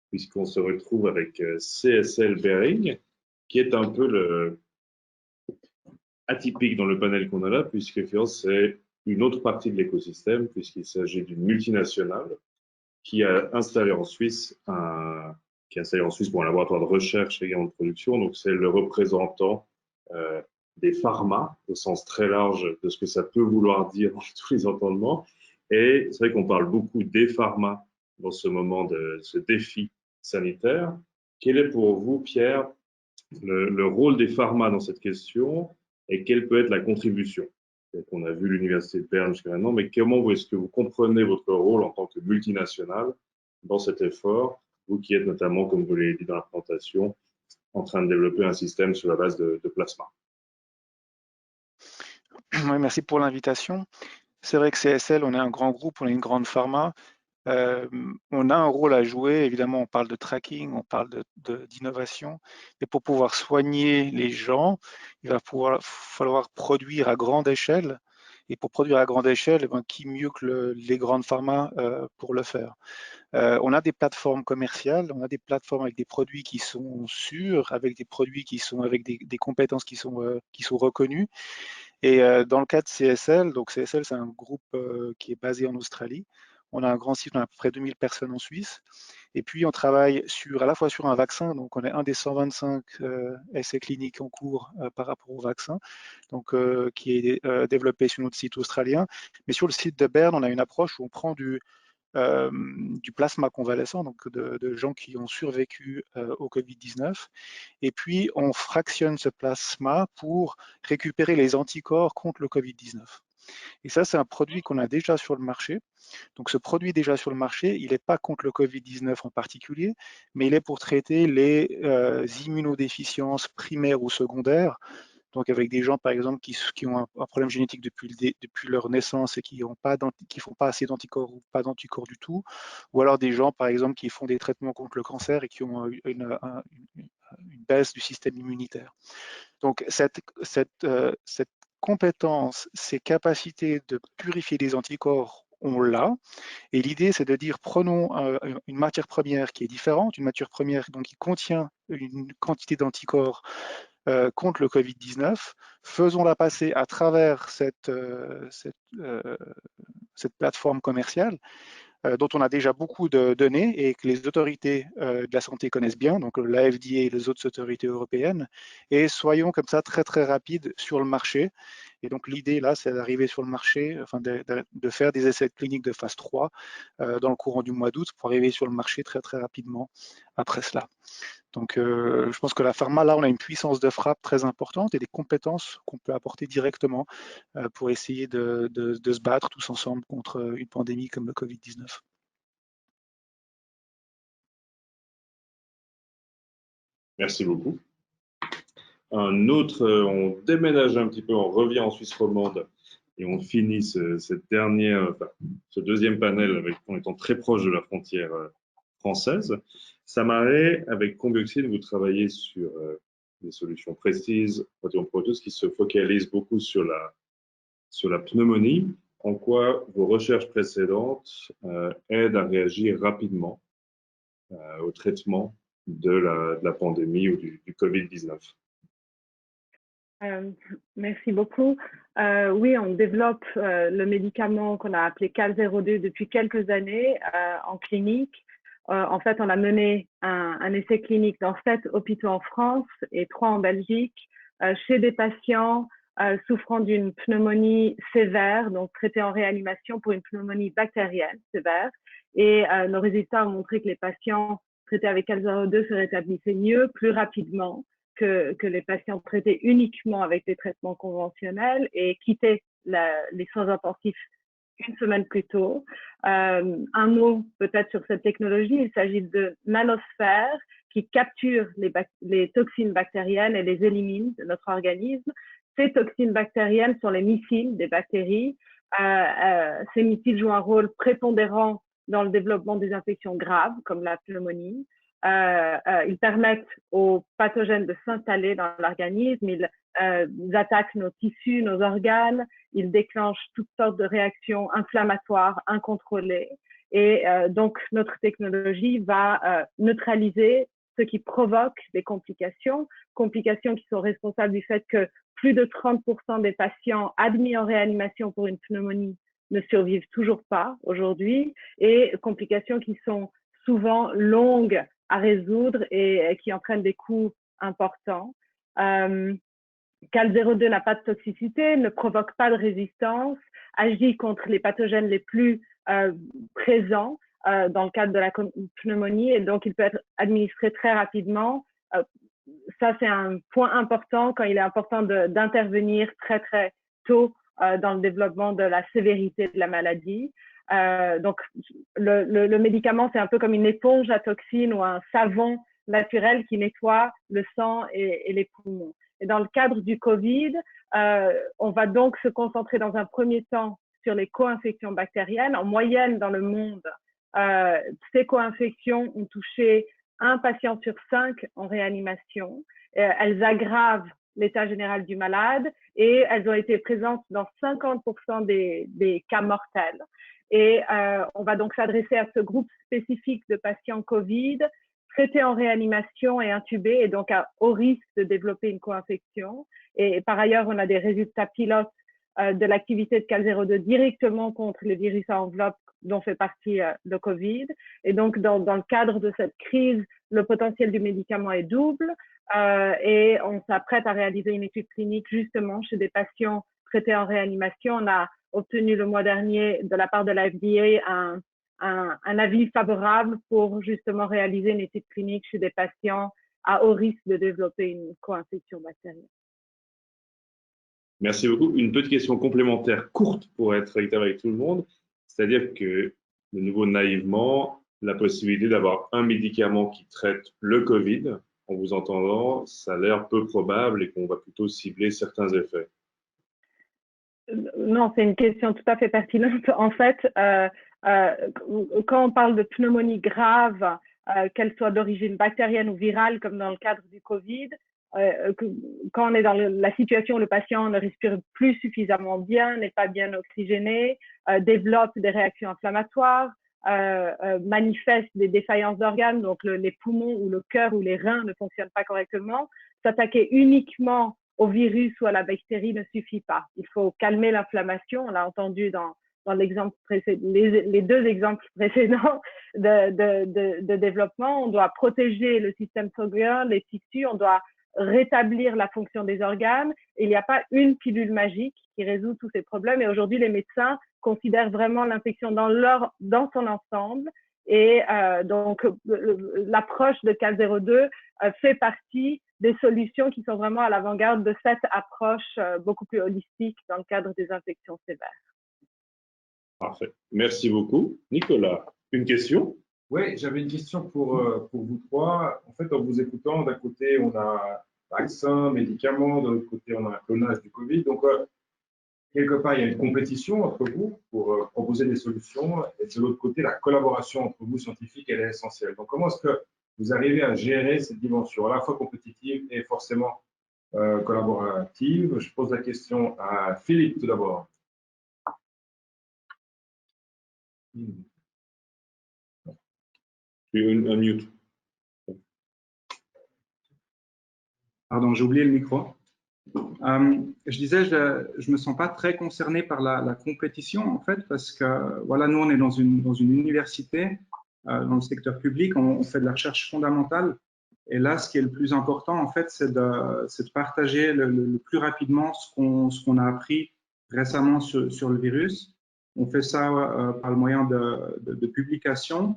puisqu'on se retrouve avec CSL Behring, qui est un peu atypique dans le panel qu'on a là, puisque c'est une autre partie de l'écosystème, puisqu'il s'agit d'une multinationale qui a installé en Suisse pour un laboratoire de recherche et de production. Donc, c'est le représentant des pharma, au sens très large de ce que ça peut vouloir dire dans tous les entendements. Et c'est vrai qu'on parle beaucoup des pharma dans ce moment de ce défi sanitaire. Quel est pour vous, Pierre, le rôle des pharma dans cette question et quelle peut être la contribution? On a vu l'Université de Berne jusqu'à maintenant, mais comment est-ce que vous comprenez votre rôle en tant que multinationale dans cet effort, vous qui êtes notamment, comme vous l'avez dit dans la présentation, en train de développer un système sur la base de plasma? Oui, merci pour l'invitation. C'est vrai que CSL, on est un grand groupe, on est une grande pharma. On a un rôle à jouer, évidemment, on parle de tracking, on parle d'innovation, et pour pouvoir soigner les gens, il va falloir produire à grande échelle, et pour produire à grande échelle, qui mieux que les grandes pharma pour le faire? On a des plateformes commerciales, on a des plateformes avec des produits qui sont sûrs, avec des produits qui sont avec des compétences qui sont reconnues, et dans le cas de CSL, donc CSL c'est un groupe qui est basé en Australie. On a un grand site, on a à peu près 2000 personnes en Suisse. Et puis, on travaille à la fois sur un vaccin, donc on est un des 125 essais cliniques en cours par rapport au vaccin, donc, qui est développé sur notre site australien. Mais sur le site de Berne, on a une approche où on prend du plasma convalescent, donc de gens qui ont survécu au Covid-19. Et puis, on fractionne ce plasma pour récupérer les anticorps contre le Covid-19. Et ça, c'est un produit qu'on a déjà sur le marché. Donc, ce produit déjà sur le marché, il n'est pas contre le Covid-19 en particulier, mais il est pour traiter les immunodéficiences primaires ou secondaires. Donc, avec des gens, par exemple, qui ont un problème génétique depuis leur naissance et qui ne font pas assez d'anticorps ou pas d'anticorps du tout, ou alors des gens, par exemple, qui font des traitements contre le cancer et qui ont une baisse du système immunitaire. Donc, cette compétence, ces capacités de purifier des anticorps, on l'a. Et l'idée, c'est de dire, prenons une matière première qui est différente, une matière première donc, qui contient une quantité d'anticorps contre le Covid-19, faisons-la passer à travers cette plateforme commerciale dont on a déjà beaucoup de données et que les autorités de la santé connaissent bien, donc la FDA et les autres autorités européennes, et soyons comme ça très très rapides sur le marché. Et donc l'idée là, c'est d'arriver sur le marché, enfin de faire des essais cliniques de phase 3 dans le courant du mois d'août pour arriver sur le marché très très rapidement après cela. Donc je pense que la pharma, là, on a une puissance de frappe très importante et des compétences qu'on peut apporter directement pour essayer de se battre tous ensemble contre une pandémie comme le Covid-19. Merci beaucoup. On déménage un petit peu, on revient en Suisse romande et on finit ce deuxième panel en étant très proche de la frontière française. Samarais, avec Combioxine, vous travaillez sur des solutions précises, protéines qui se focalisent beaucoup sur la pneumonie. en quoi vos recherches précédentes aident à réagir rapidement au traitement de la pandémie ou du Covid-19. Merci beaucoup. Oui, on développe le médicament qu'on a appelé CAL02 depuis quelques années en clinique. En fait, on a mené un essai clinique dans 7 hôpitaux en France et 3 en Belgique, chez des patients souffrant d'une pneumonie sévère, donc traités en réanimation pour une pneumonie bactérienne sévère. Et nos résultats ont montré que les patients traités avec CAL02 se rétablissaient mieux, plus rapidement que les patients traités uniquement avec des traitements conventionnels et quittaient les soins intensifs une semaine plus tôt. Un mot peut-être sur cette technologie, il s'agit de nanosphères qui capturent les toxines bactériennes et les éliminent de notre organisme. Ces toxines bactériennes sont les missiles des bactéries. Ces missiles jouent un rôle prépondérant dans le développement des infections graves comme la pneumonie. Ils permettent aux pathogènes de s'installer dans l'organisme, ils attaquent nos tissus, nos organes, ils déclenchent toutes sortes de réactions inflammatoires incontrôlées. Et donc, notre technologie va neutraliser ce qui provoque des complications qui sont responsables du fait que plus de 30% des patients admis en réanimation pour une pneumonie ne survivent toujours pas aujourd'hui, et complications qui sont souvent longues à résoudre et qui entraînent des coûts importants. CAL02 n'a pas de toxicité, ne provoque pas de résistance, agit contre les pathogènes les plus présents dans le cadre de la pneumonie, et donc il peut être administré très rapidement. Ça, c'est un point important quand il est important d'intervenir très, très tôt dans le développement de la sévérité de la maladie. Donc, le médicament, c'est un peu comme une éponge à toxines ou un savon naturel qui nettoie le sang et les poumons. Et dans le cadre du Covid, on va donc se concentrer dans un premier temps sur les co-infections bactériennes. En moyenne, dans le monde, ces co-infections ont touché 1 patient sur 5 en réanimation. Elles aggravent l'état général du malade et elles ont été présentes dans 50% des cas mortels. Et on va donc s'adresser à ce groupe spécifique de patients Covid, traités en réanimation et intubés, et donc à haut risque de développer une co-infection. Et par ailleurs, on a des résultats pilotes de l'activité de CAL02 directement contre les virus à enveloppe dont fait partie le Covid. Et donc, dans le cadre de cette crise, le potentiel du médicament est double et on s'apprête à réaliser une étude clinique justement chez des patients traités en réanimation. On a obtenu le mois dernier de la part de la FDA un avis favorable pour justement réaliser une étude clinique chez des patients à haut risque de développer une co-infection bactérienne. Merci beaucoup. Une petite question complémentaire courte pour être réactif avec tout le monde. C'est-à-dire que, de nouveau naïvement, la possibilité d'avoir un médicament qui traite le Covid, en vous entendant, ça a l'air peu probable et qu'on va plutôt cibler certains effets. Non, c'est une question tout à fait pertinente. En fait, quand on parle de pneumonie grave, qu'elle soit d'origine bactérienne ou virale, comme dans le cadre du Covid, quand on est dans la situation où le patient ne respire plus suffisamment bien, n'est pas bien oxygéné, développe des réactions inflammatoires, manifeste des défaillances d'organes, donc les poumons ou le cœur ou les reins ne fonctionnent pas correctement, s'attaquer uniquement au virus ou à la bactérie ne suffit pas. Il faut calmer l'inflammation. On l'a entendu dans l'exemple précédent, les 2 exemples précédents de développement. On doit protéger le système sanguin, les tissus, on doit rétablir la fonction des organes. Il n'y a pas une pilule magique qui résout tous ces problèmes. Et aujourd'hui, les médecins considèrent vraiment l'infection dans son ensemble. Et donc, l'approche de CAL02 fait partie des solutions qui sont vraiment à l'avant-garde de cette approche beaucoup plus holistique dans le cadre des infections sévères. Parfait. Merci beaucoup. Nicolas, une question? Oui, j'avais une question pour vous trois. En fait, en vous écoutant, d'un côté, on a vaccins, médicaments, de l'autre côté, on a un clonage du Covid. Donc, quelque part, il y a une compétition entre vous pour proposer des solutions. Et de l'autre côté, la collaboration entre vous, scientifiques, elle est essentielle. Donc, comment est-ce que vous arrivez à gérer cette dimension, à la fois compétitive et forcément collaborative? Je pose la question à Philippe tout d'abord. Un mute. Pardon, j'ai oublié le micro. Je disais, je me sens pas très concerné par la compétition, en fait, parce que, voilà, nous, on est dans une université, dans le secteur public, on fait de la recherche fondamentale. Et là, ce qui est le plus important, en fait, c'est de partager le plus rapidement ce qu'on a appris récemment sur le virus. On fait ça par le moyen de publications.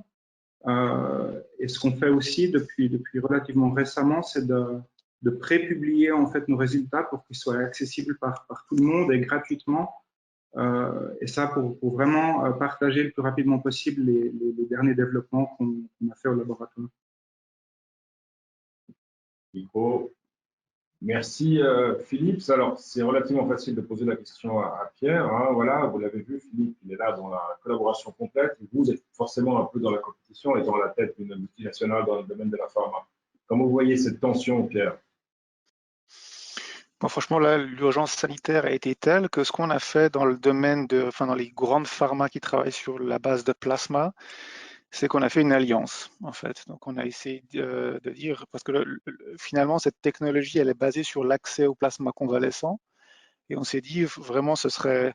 Et ce qu'on fait aussi depuis relativement récemment, c'est de pré-publier en fait nos résultats pour qu'ils soient accessibles par tout le monde et gratuitement. Et ça pour vraiment partager le plus rapidement possible les derniers développements qu'on a fait au laboratoire. Nico. Merci Philippe. Alors, c'est relativement facile de poser la question à Pierre. Hein. Voilà, vous l'avez vu, Philippe, il est là dans la collaboration complète. Vous êtes forcément un peu dans la compétition et dans la tête d'une multinationale dans le domaine de la pharma. Comment vous voyez cette tension, Pierre? Bon, franchement, là, l'urgence sanitaire a été telle que ce qu'on a fait dans le domaine dans les grandes pharma qui travaillent sur la base de plasma, c'est qu'on a fait une alliance, en fait. Donc, on a essayé de dire, parce que finalement, cette technologie, elle est basée sur l'accès au plasma convalescent. Et on s'est dit, vraiment, ce serait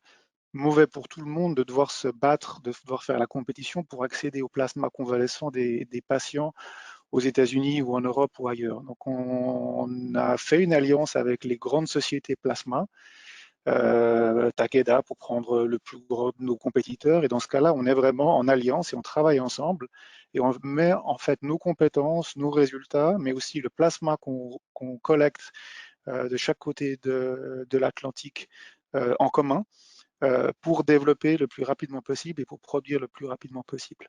mauvais pour tout le monde de devoir se battre, de devoir faire la compétition pour accéder au plasma convalescent des patients aux États-Unis ou en Europe ou ailleurs. Donc, on a fait une alliance avec les grandes sociétés plasma, Takeda pour prendre le plus gros de nos compétiteurs. Et dans ce cas-là, on est vraiment en alliance et on travaille ensemble et on met en fait nos compétences, nos résultats, mais aussi le plasma qu'on collecte de chaque côté de l'Atlantique en commun pour développer le plus rapidement possible et pour produire le plus rapidement possible.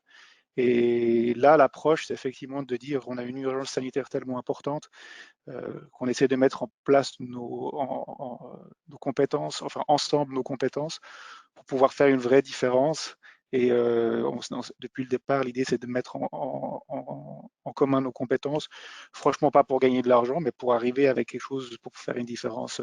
Et là, l'approche, c'est effectivement de dire on a une urgence sanitaire tellement importante qu'on essaie de mettre en place nos compétences, enfin ensemble nos compétences, pour pouvoir faire une vraie différence. Et depuis le départ, l'idée, c'est de mettre en commun nos compétences, franchement pas pour gagner de l'argent, mais pour arriver avec quelque chose pour faire une différence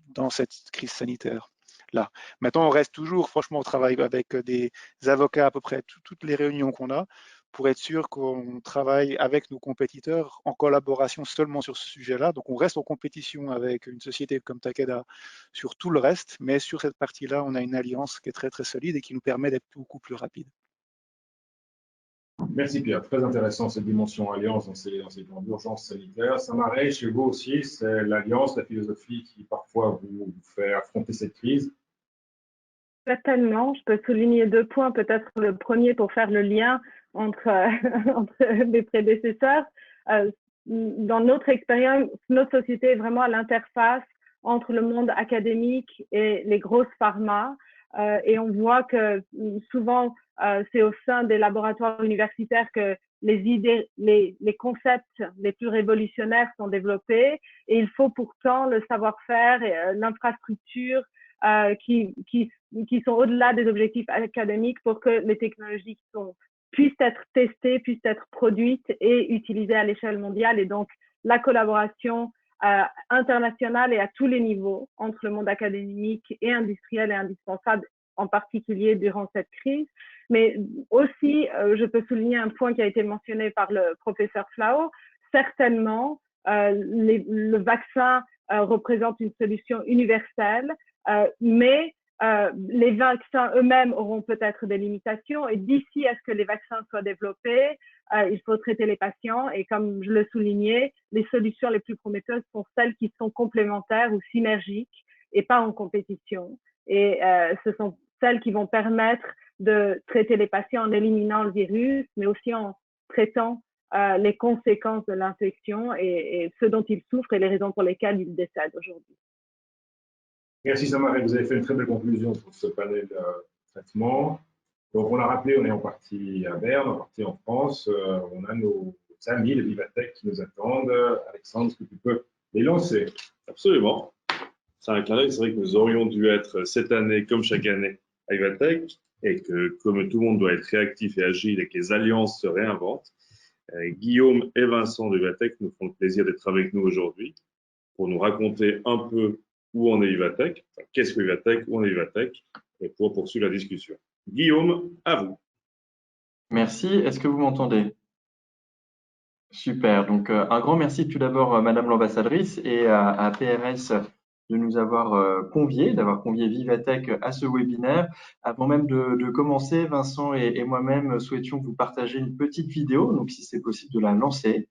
dans cette crise sanitaire. Là. Maintenant, on reste toujours, franchement, on travaille avec des avocats à peu près toutes les réunions qu'on a pour être sûr qu'on travaille avec nos compétiteurs en collaboration seulement sur ce sujet-là. Donc, on reste en compétition avec une société comme Takeda sur tout le reste, mais sur cette partie-là, on a une alliance qui est très, très solide et qui nous permet d'être beaucoup plus rapide. Merci Pierre, très intéressant cette dimension alliance dans ces temps d'urgence sanitaire. Samarey, chez vous aussi, c'est l'alliance, la philosophie qui parfois vous fait affronter cette crise. Certainement, je peux souligner 2 points, peut-être le premier pour faire le lien entre mes prédécesseurs. Dans notre expérience, notre société est vraiment à l'interface entre le monde académique et les grosses pharma. Et on voit que souvent, c'est au sein des laboratoires universitaires que les idées, les concepts les plus révolutionnaires sont développés. Et il faut pourtant le savoir-faire et l'infrastructure qui sont au-delà des objectifs académiques pour que les technologies puissent être testées, puissent être produites et utilisées à l'échelle mondiale. Et donc, la collaboration internationale et à tous les niveaux entre le monde académique et industriel est indispensable, en particulier durant cette crise. Mais aussi, je peux souligner un point qui a été mentionné par le professeur Flao. Certainement, le vaccin représente une solution universelle, mais les vaccins eux-mêmes auront peut-être des limitations et d'ici à ce que les vaccins soient développés, il faut traiter les patients et comme je le soulignais, les solutions les plus prometteuses sont celles qui sont complémentaires ou synergiques et pas en compétition. Et ce sont celles qui vont permettre de traiter les patients en éliminant le virus, mais aussi en traitant les conséquences de l'infection et ce dont ils souffrent et les raisons pour lesquelles ils décèdent aujourd'hui. Merci Samarey, vous avez fait une très belle conclusion pour ce panel de traitement. Donc on l'a rappelé, on est en partie à Berne, en partie en France. On a nos amis de Vivatech qui nous attendent. Alexandre, est-ce que tu peux les lancer? Absolument. C'est un clin d'œil, c'est vrai que nous aurions dû être cette année, comme chaque année, à Vivatech, et que comme tout le monde doit être réactif et agile et que les alliances se réinventent, Guillaume et Vincent de Vivatech nous font le plaisir d'être avec nous aujourd'hui pour nous raconter un peu où en est Vivatech, qu'est-ce que Vivatech, où en est Vivatech, et pour poursuivre la discussion. Guillaume, à vous. Merci. Est-ce que vous m'entendez? Super. Donc, un grand merci tout d'abord, Madame l'ambassadrice et à PRS de nous avoir conviés, d'avoir convié Vivatech à ce webinaire. Avant même de commencer, Vincent et moi-même souhaitions vous partager une petite vidéo, donc si c'est possible de la lancer.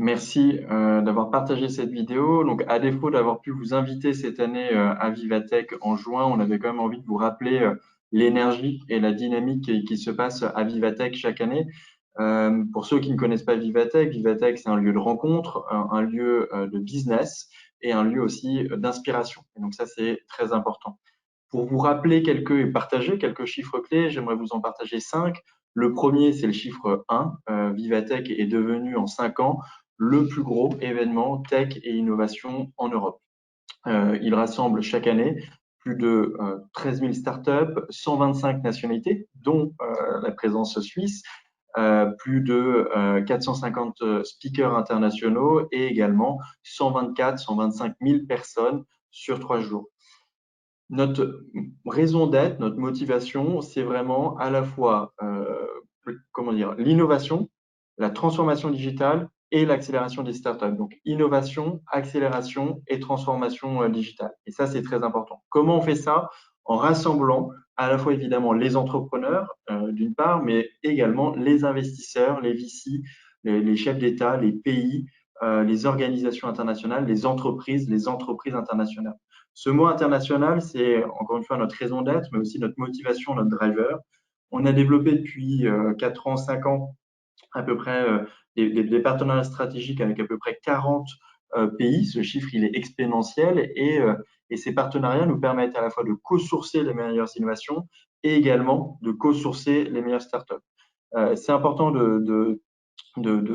Merci d'avoir partagé cette vidéo. Donc, à défaut d'avoir pu vous inviter cette année à Vivatech en juin, on avait quand même envie de vous rappeler l'énergie et la dynamique qui se passe à Vivatech chaque année. Pour ceux qui ne connaissent pas Vivatech, Vivatech, c'est un lieu de rencontre, un lieu de business et un lieu aussi d'inspiration. Et donc, ça, c'est très important. Pour vous rappeler et partager quelques chiffres clés, j'aimerais vous en partager 5. Le premier, c'est le chiffre 1. Vivatech est devenu en 5 ans le plus gros événement tech et innovation en Europe. Il rassemble chaque année plus de 13 000 startups, 125 nationalités, dont la présence suisse, plus de 450 speakers internationaux et également 125 000 personnes sur 3 jours. Notre raison d'être, notre motivation, c'est vraiment à la fois l'innovation, la transformation digitale et l'accélération des startups. Donc, innovation, accélération et transformation digitale. Et ça, c'est très important. Comment on fait ça? En rassemblant à la fois évidemment les entrepreneurs, d'une part, mais également les investisseurs, les VC, les chefs d'État, les pays, les organisations internationales, les entreprises internationales. Ce mot international, c'est encore une fois notre raison d'être, mais aussi notre motivation, notre driver. On a développé depuis 4 ans, 5 ans, à peu près des partenariats stratégiques avec à peu près 40 pays. Ce chiffre, il est exponentiel et ces partenariats nous permettent à la fois de co-sourcer les meilleures innovations et également de co-sourcer les meilleures startups. C'est important de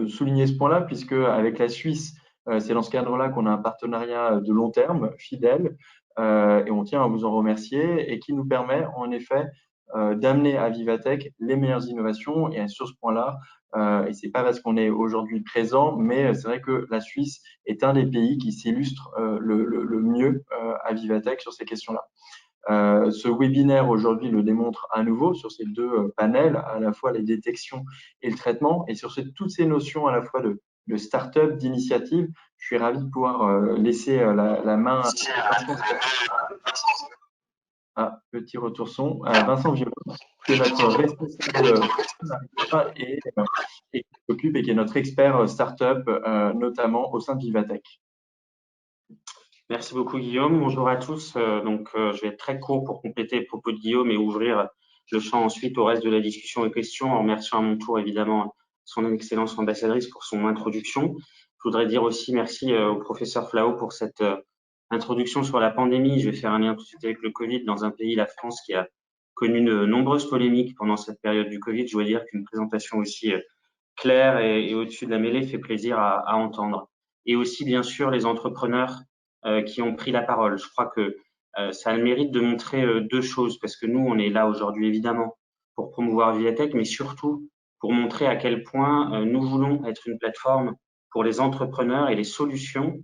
souligner ce point-là, puisque avec la Suisse, c'est dans ce cadre-là qu'on a un partenariat de long terme, fidèle, et on tient à vous en remercier, et qui nous permet en effet d'amener à Vivatech les meilleures innovations. Et sur ce point-là, et c'est pas parce qu'on est aujourd'hui présent, mais c'est vrai que la Suisse est un des pays qui s'illustre le mieux à Vivatech sur ces questions-là. Ce webinaire aujourd'hui le démontre à nouveau sur ces deux panels, à la fois les détections et le traitement, et sur toutes ces notions à la fois de start-up, d'initiative. Je suis ravi de pouvoir laisser la main à petit retour son, Vincent Violon, qui est notre responsable et qui s'occupe et qui est notre expert start-up, notamment au sein de Vivatech. Merci beaucoup Guillaume. Bonjour à tous. Je vais être très court pour compléter le propos de Guillaume et ouvrir le champ ensuite au reste de la discussion et questions, en remerciant à mon tour évidemment son Excellence l'ambassadrice pour son introduction. Je voudrais dire aussi merci au professeur Flao pour cette introduction sur la pandémie. Je vais faire un lien tout de suite avec le Covid dans un pays, la France, qui a connu de nombreuses polémiques pendant cette période du Covid. Je dois dire qu'une présentation aussi claire et au-dessus de la mêlée fait plaisir à entendre. Et aussi, bien sûr, les entrepreneurs qui ont pris la parole. Je crois que ça a le mérite de montrer deux choses, parce que nous, on est là aujourd'hui évidemment pour promouvoir Vivatech, mais surtout pour montrer à quel point nous voulons être une plateforme pour les entrepreneurs et les solutions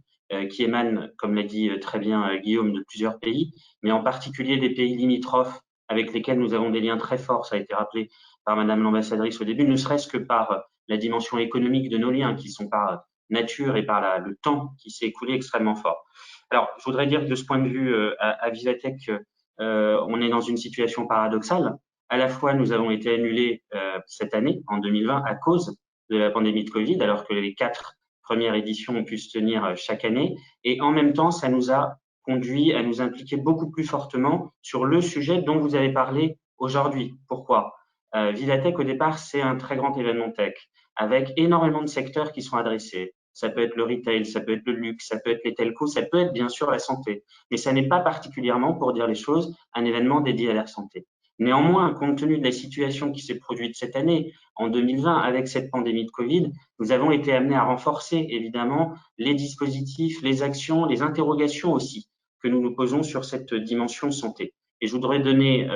qui émanent, comme l'a dit très bien Guillaume, de plusieurs pays, mais en particulier des pays limitrophes avec lesquels nous avons des liens très forts, ça a été rappelé par Madame l'ambassadrice au début, ne serait-ce que par la dimension économique de nos liens, qui sont par nature et par le temps qui s'est écoulé extrêmement fort. Alors, je voudrais dire que de ce point de vue, à Vivatech, on est dans une situation paradoxale. À la fois, nous avons été annulés cette année, en 2020, à cause de la pandémie de Covid, alors que les 4 premières éditions ont pu se tenir chaque année. Et en même temps, ça nous a conduit à nous impliquer beaucoup plus fortement sur le sujet dont vous avez parlé aujourd'hui. Pourquoi? Vivatech, au départ, c'est un très grand événement tech, avec énormément de secteurs qui sont adressés. Ça peut être le retail, ça peut être le luxe, ça peut être les telcos, ça peut être bien sûr la santé. Mais ça n'est pas particulièrement, pour dire les choses, un événement dédié à la santé. Néanmoins, compte tenu de la situation qui s'est produite cette année, en 2020, avec cette pandémie de Covid, nous avons été amenés à renforcer évidemment les dispositifs, les actions, les interrogations aussi que nous nous posons sur cette dimension santé. Et je voudrais donner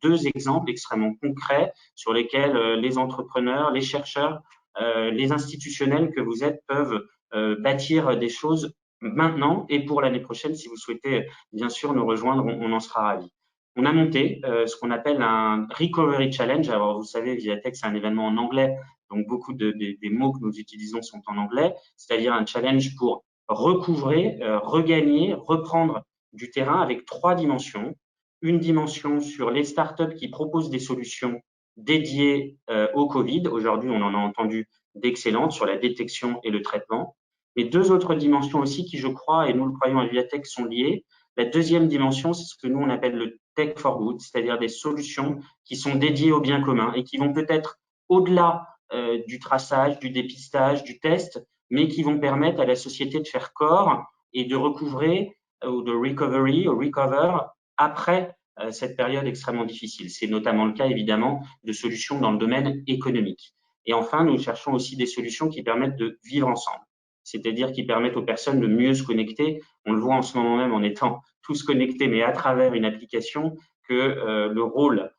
deux exemples extrêmement concrets sur lesquels les entrepreneurs, les chercheurs, les institutionnels que vous êtes peuvent bâtir des choses maintenant et pour l'année prochaine. Si vous souhaitez bien sûr nous rejoindre, on en sera ravis. On a monté ce qu'on appelle un Recovery Challenge. Alors, vous savez, Vivatech, c'est un événement en anglais, donc beaucoup des mots que nous utilisons sont en anglais, c'est-à-dire un challenge pour recouvrer, regagner, reprendre du terrain avec 3 dimensions. Une dimension sur les startups qui proposent des solutions dédiées au Covid. Aujourd'hui, on en a entendu d'excellentes sur la détection et le traitement. Mais 2 autres dimensions aussi qui, je crois, et nous le croyons à Vivatech, sont liées. La deuxième dimension, c'est ce que nous, on appelle le Tech for Good, c'est-à-dire des solutions qui sont dédiées au bien commun et qui vont peut-être au-delà du traçage, du dépistage, du test, mais qui vont permettre à la société de faire corps et de recouvrer ou de recover après cette période extrêmement difficile. C'est notamment le cas, évidemment, de solutions dans le domaine économique. Et enfin, nous cherchons aussi des solutions qui permettent de vivre ensemble, c'est-à-dire qui permettent aux personnes de mieux se connecter. On le voit en ce moment même en étant tous connectés, mais à travers une application, que le rôle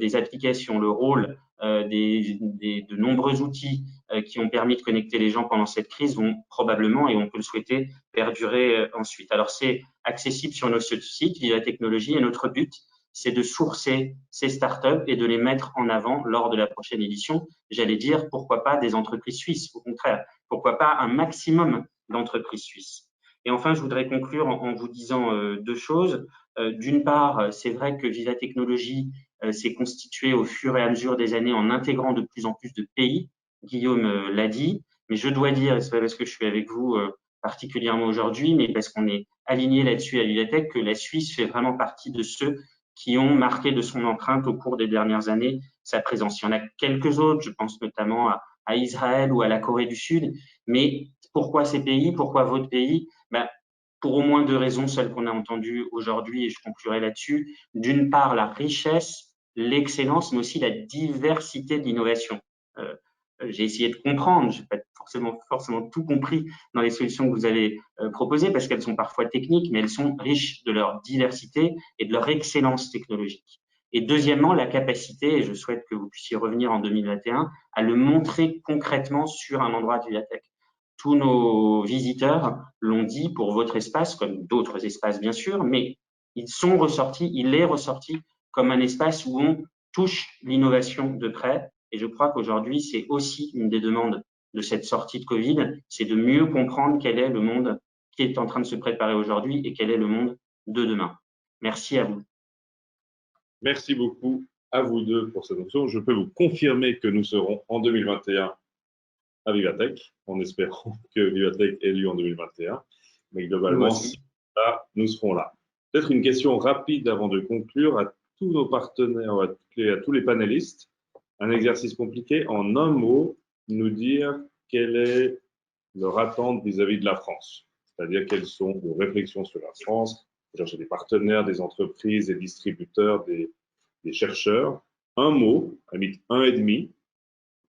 des applications, le rôle de nombreux outils qui ont permis de connecter les gens pendant cette crise vont probablement, et on peut le souhaiter, perdurer ensuite. Alors, c'est accessible sur notre site Vivatechnologie et notre but, c'est de sourcer ces startups et de les mettre en avant lors de la prochaine édition. J'allais dire, pourquoi pas des entreprises suisses, au contraire, pourquoi pas un maximum d'entreprises suisses. Et enfin, je voudrais conclure en vous disant 2 choses. D'une part, c'est vrai que Vivatechnologie s'est constituée au fur et à mesure des années en intégrant de plus en plus de pays. Guillaume l'a dit, mais je dois dire, et c'est pas parce que je suis avec vous particulièrement aujourd'hui, mais parce qu'on est aligné là-dessus à Vivatech, que la Suisse fait vraiment partie de ceux qui ont marqué de son empreinte au cours des dernières années sa présence. Il y en a quelques autres, je pense notamment à Israël ou à la Corée du Sud, mais pourquoi ces pays, pourquoi votre pays? Pour au moins 2 raisons, celles qu'on a entendues aujourd'hui, et je conclurai là-dessus. D'une part, la richesse, l'excellence, mais aussi la diversité de l'innovation. J'ai essayé de comprendre, je n'ai pas forcément tout compris dans les solutions que vous avez proposées, parce qu'elles sont parfois techniques, mais elles sont riches de leur diversité et de leur excellence technologique. Et deuxièmement, la capacité, et je souhaite que vous puissiez revenir en 2021, à le montrer concrètement sur un endroit de Vivatech. Tous nos visiteurs l'ont dit pour votre espace, comme d'autres espaces bien sûr, mais il est ressorti comme un espace où on touche l'innovation de près. Et je crois qu'aujourd'hui, c'est aussi une des demandes de cette sortie de Covid, c'est de mieux comprendre quel est le monde qui est en train de se préparer aujourd'hui et quel est le monde de demain. Merci à vous. Merci beaucoup à vous deux pour cette option. Je peux vous confirmer que nous serons en 2021 à Vivatech, en espérant que Vivatech ait lieu en 2021. Mais globalement, si là, nous serons là. Peut-être une question rapide avant de conclure à tous nos partenaires, à tous les panélistes. Un exercice compliqué, en un mot, nous dire quelle est leur attente vis-à-vis de la France. C'est-à-dire quelles sont vos réflexions sur la France, chercher des partenaires, des entreprises, des distributeurs, des chercheurs. Un mot, à limite 1,5.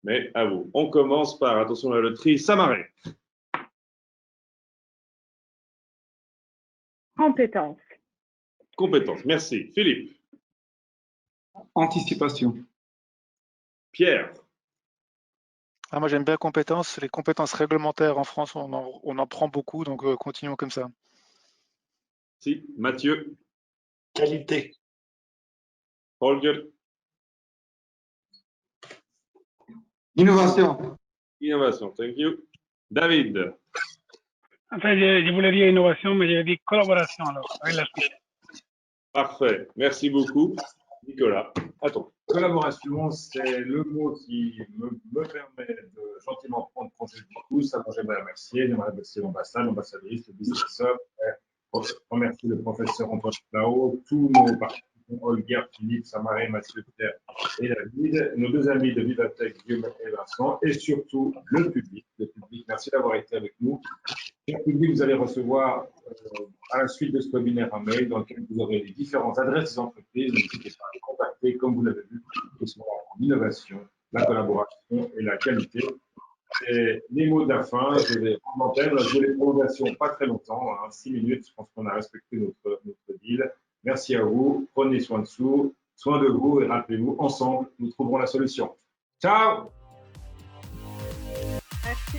Mais à vous. On commence par, attention à la loterie, Samarin. Compétence. Compétence. Merci. Philippe. Anticipation. Pierre. Ah, moi, j'aime bien compétences. Les compétences réglementaires en France, on en prend beaucoup, donc continuons comme ça. Si. Mathieu. Qualité. Holger. Innovation. Innovation. Thank you. David. Enfin, je voulais dire innovation, mais j'ai dit collaboration alors, avec la suite. Parfait. Merci beaucoup. Nicolas. Attends. Collaboration, c'est le mot qui me permet de gentiment prendre congé du pouce. Alors, j'aimerais remercier l'ambassade, l'ambassadrice, le vice-professeur, remercier le professeur Antoine Lao, tous nos participants, Holger, Philippe, Samaré, Mathieu, Pierre et David, nos deux amis de Vivatech, Guillaume et Vincent, et surtout le public. Merci d'avoir été avec nous. Cher public, vous allez recevoir à la suite de ce webinaire un mail dans lequel vous aurez les différentes adresses des entreprises. N'hésitez pas à les contacter, comme vous l'avez vu, qui sont l'innovation, la collaboration et la qualité. Et les mots de la fin, je vais en antenne, je veux les prolongations pas très longtemps, 6 minutes, je pense qu'on a respecté notre deal. Merci à vous, prenez soin de vous et rappelez-vous, ensemble, nous trouverons la solution. Ciao! Merci.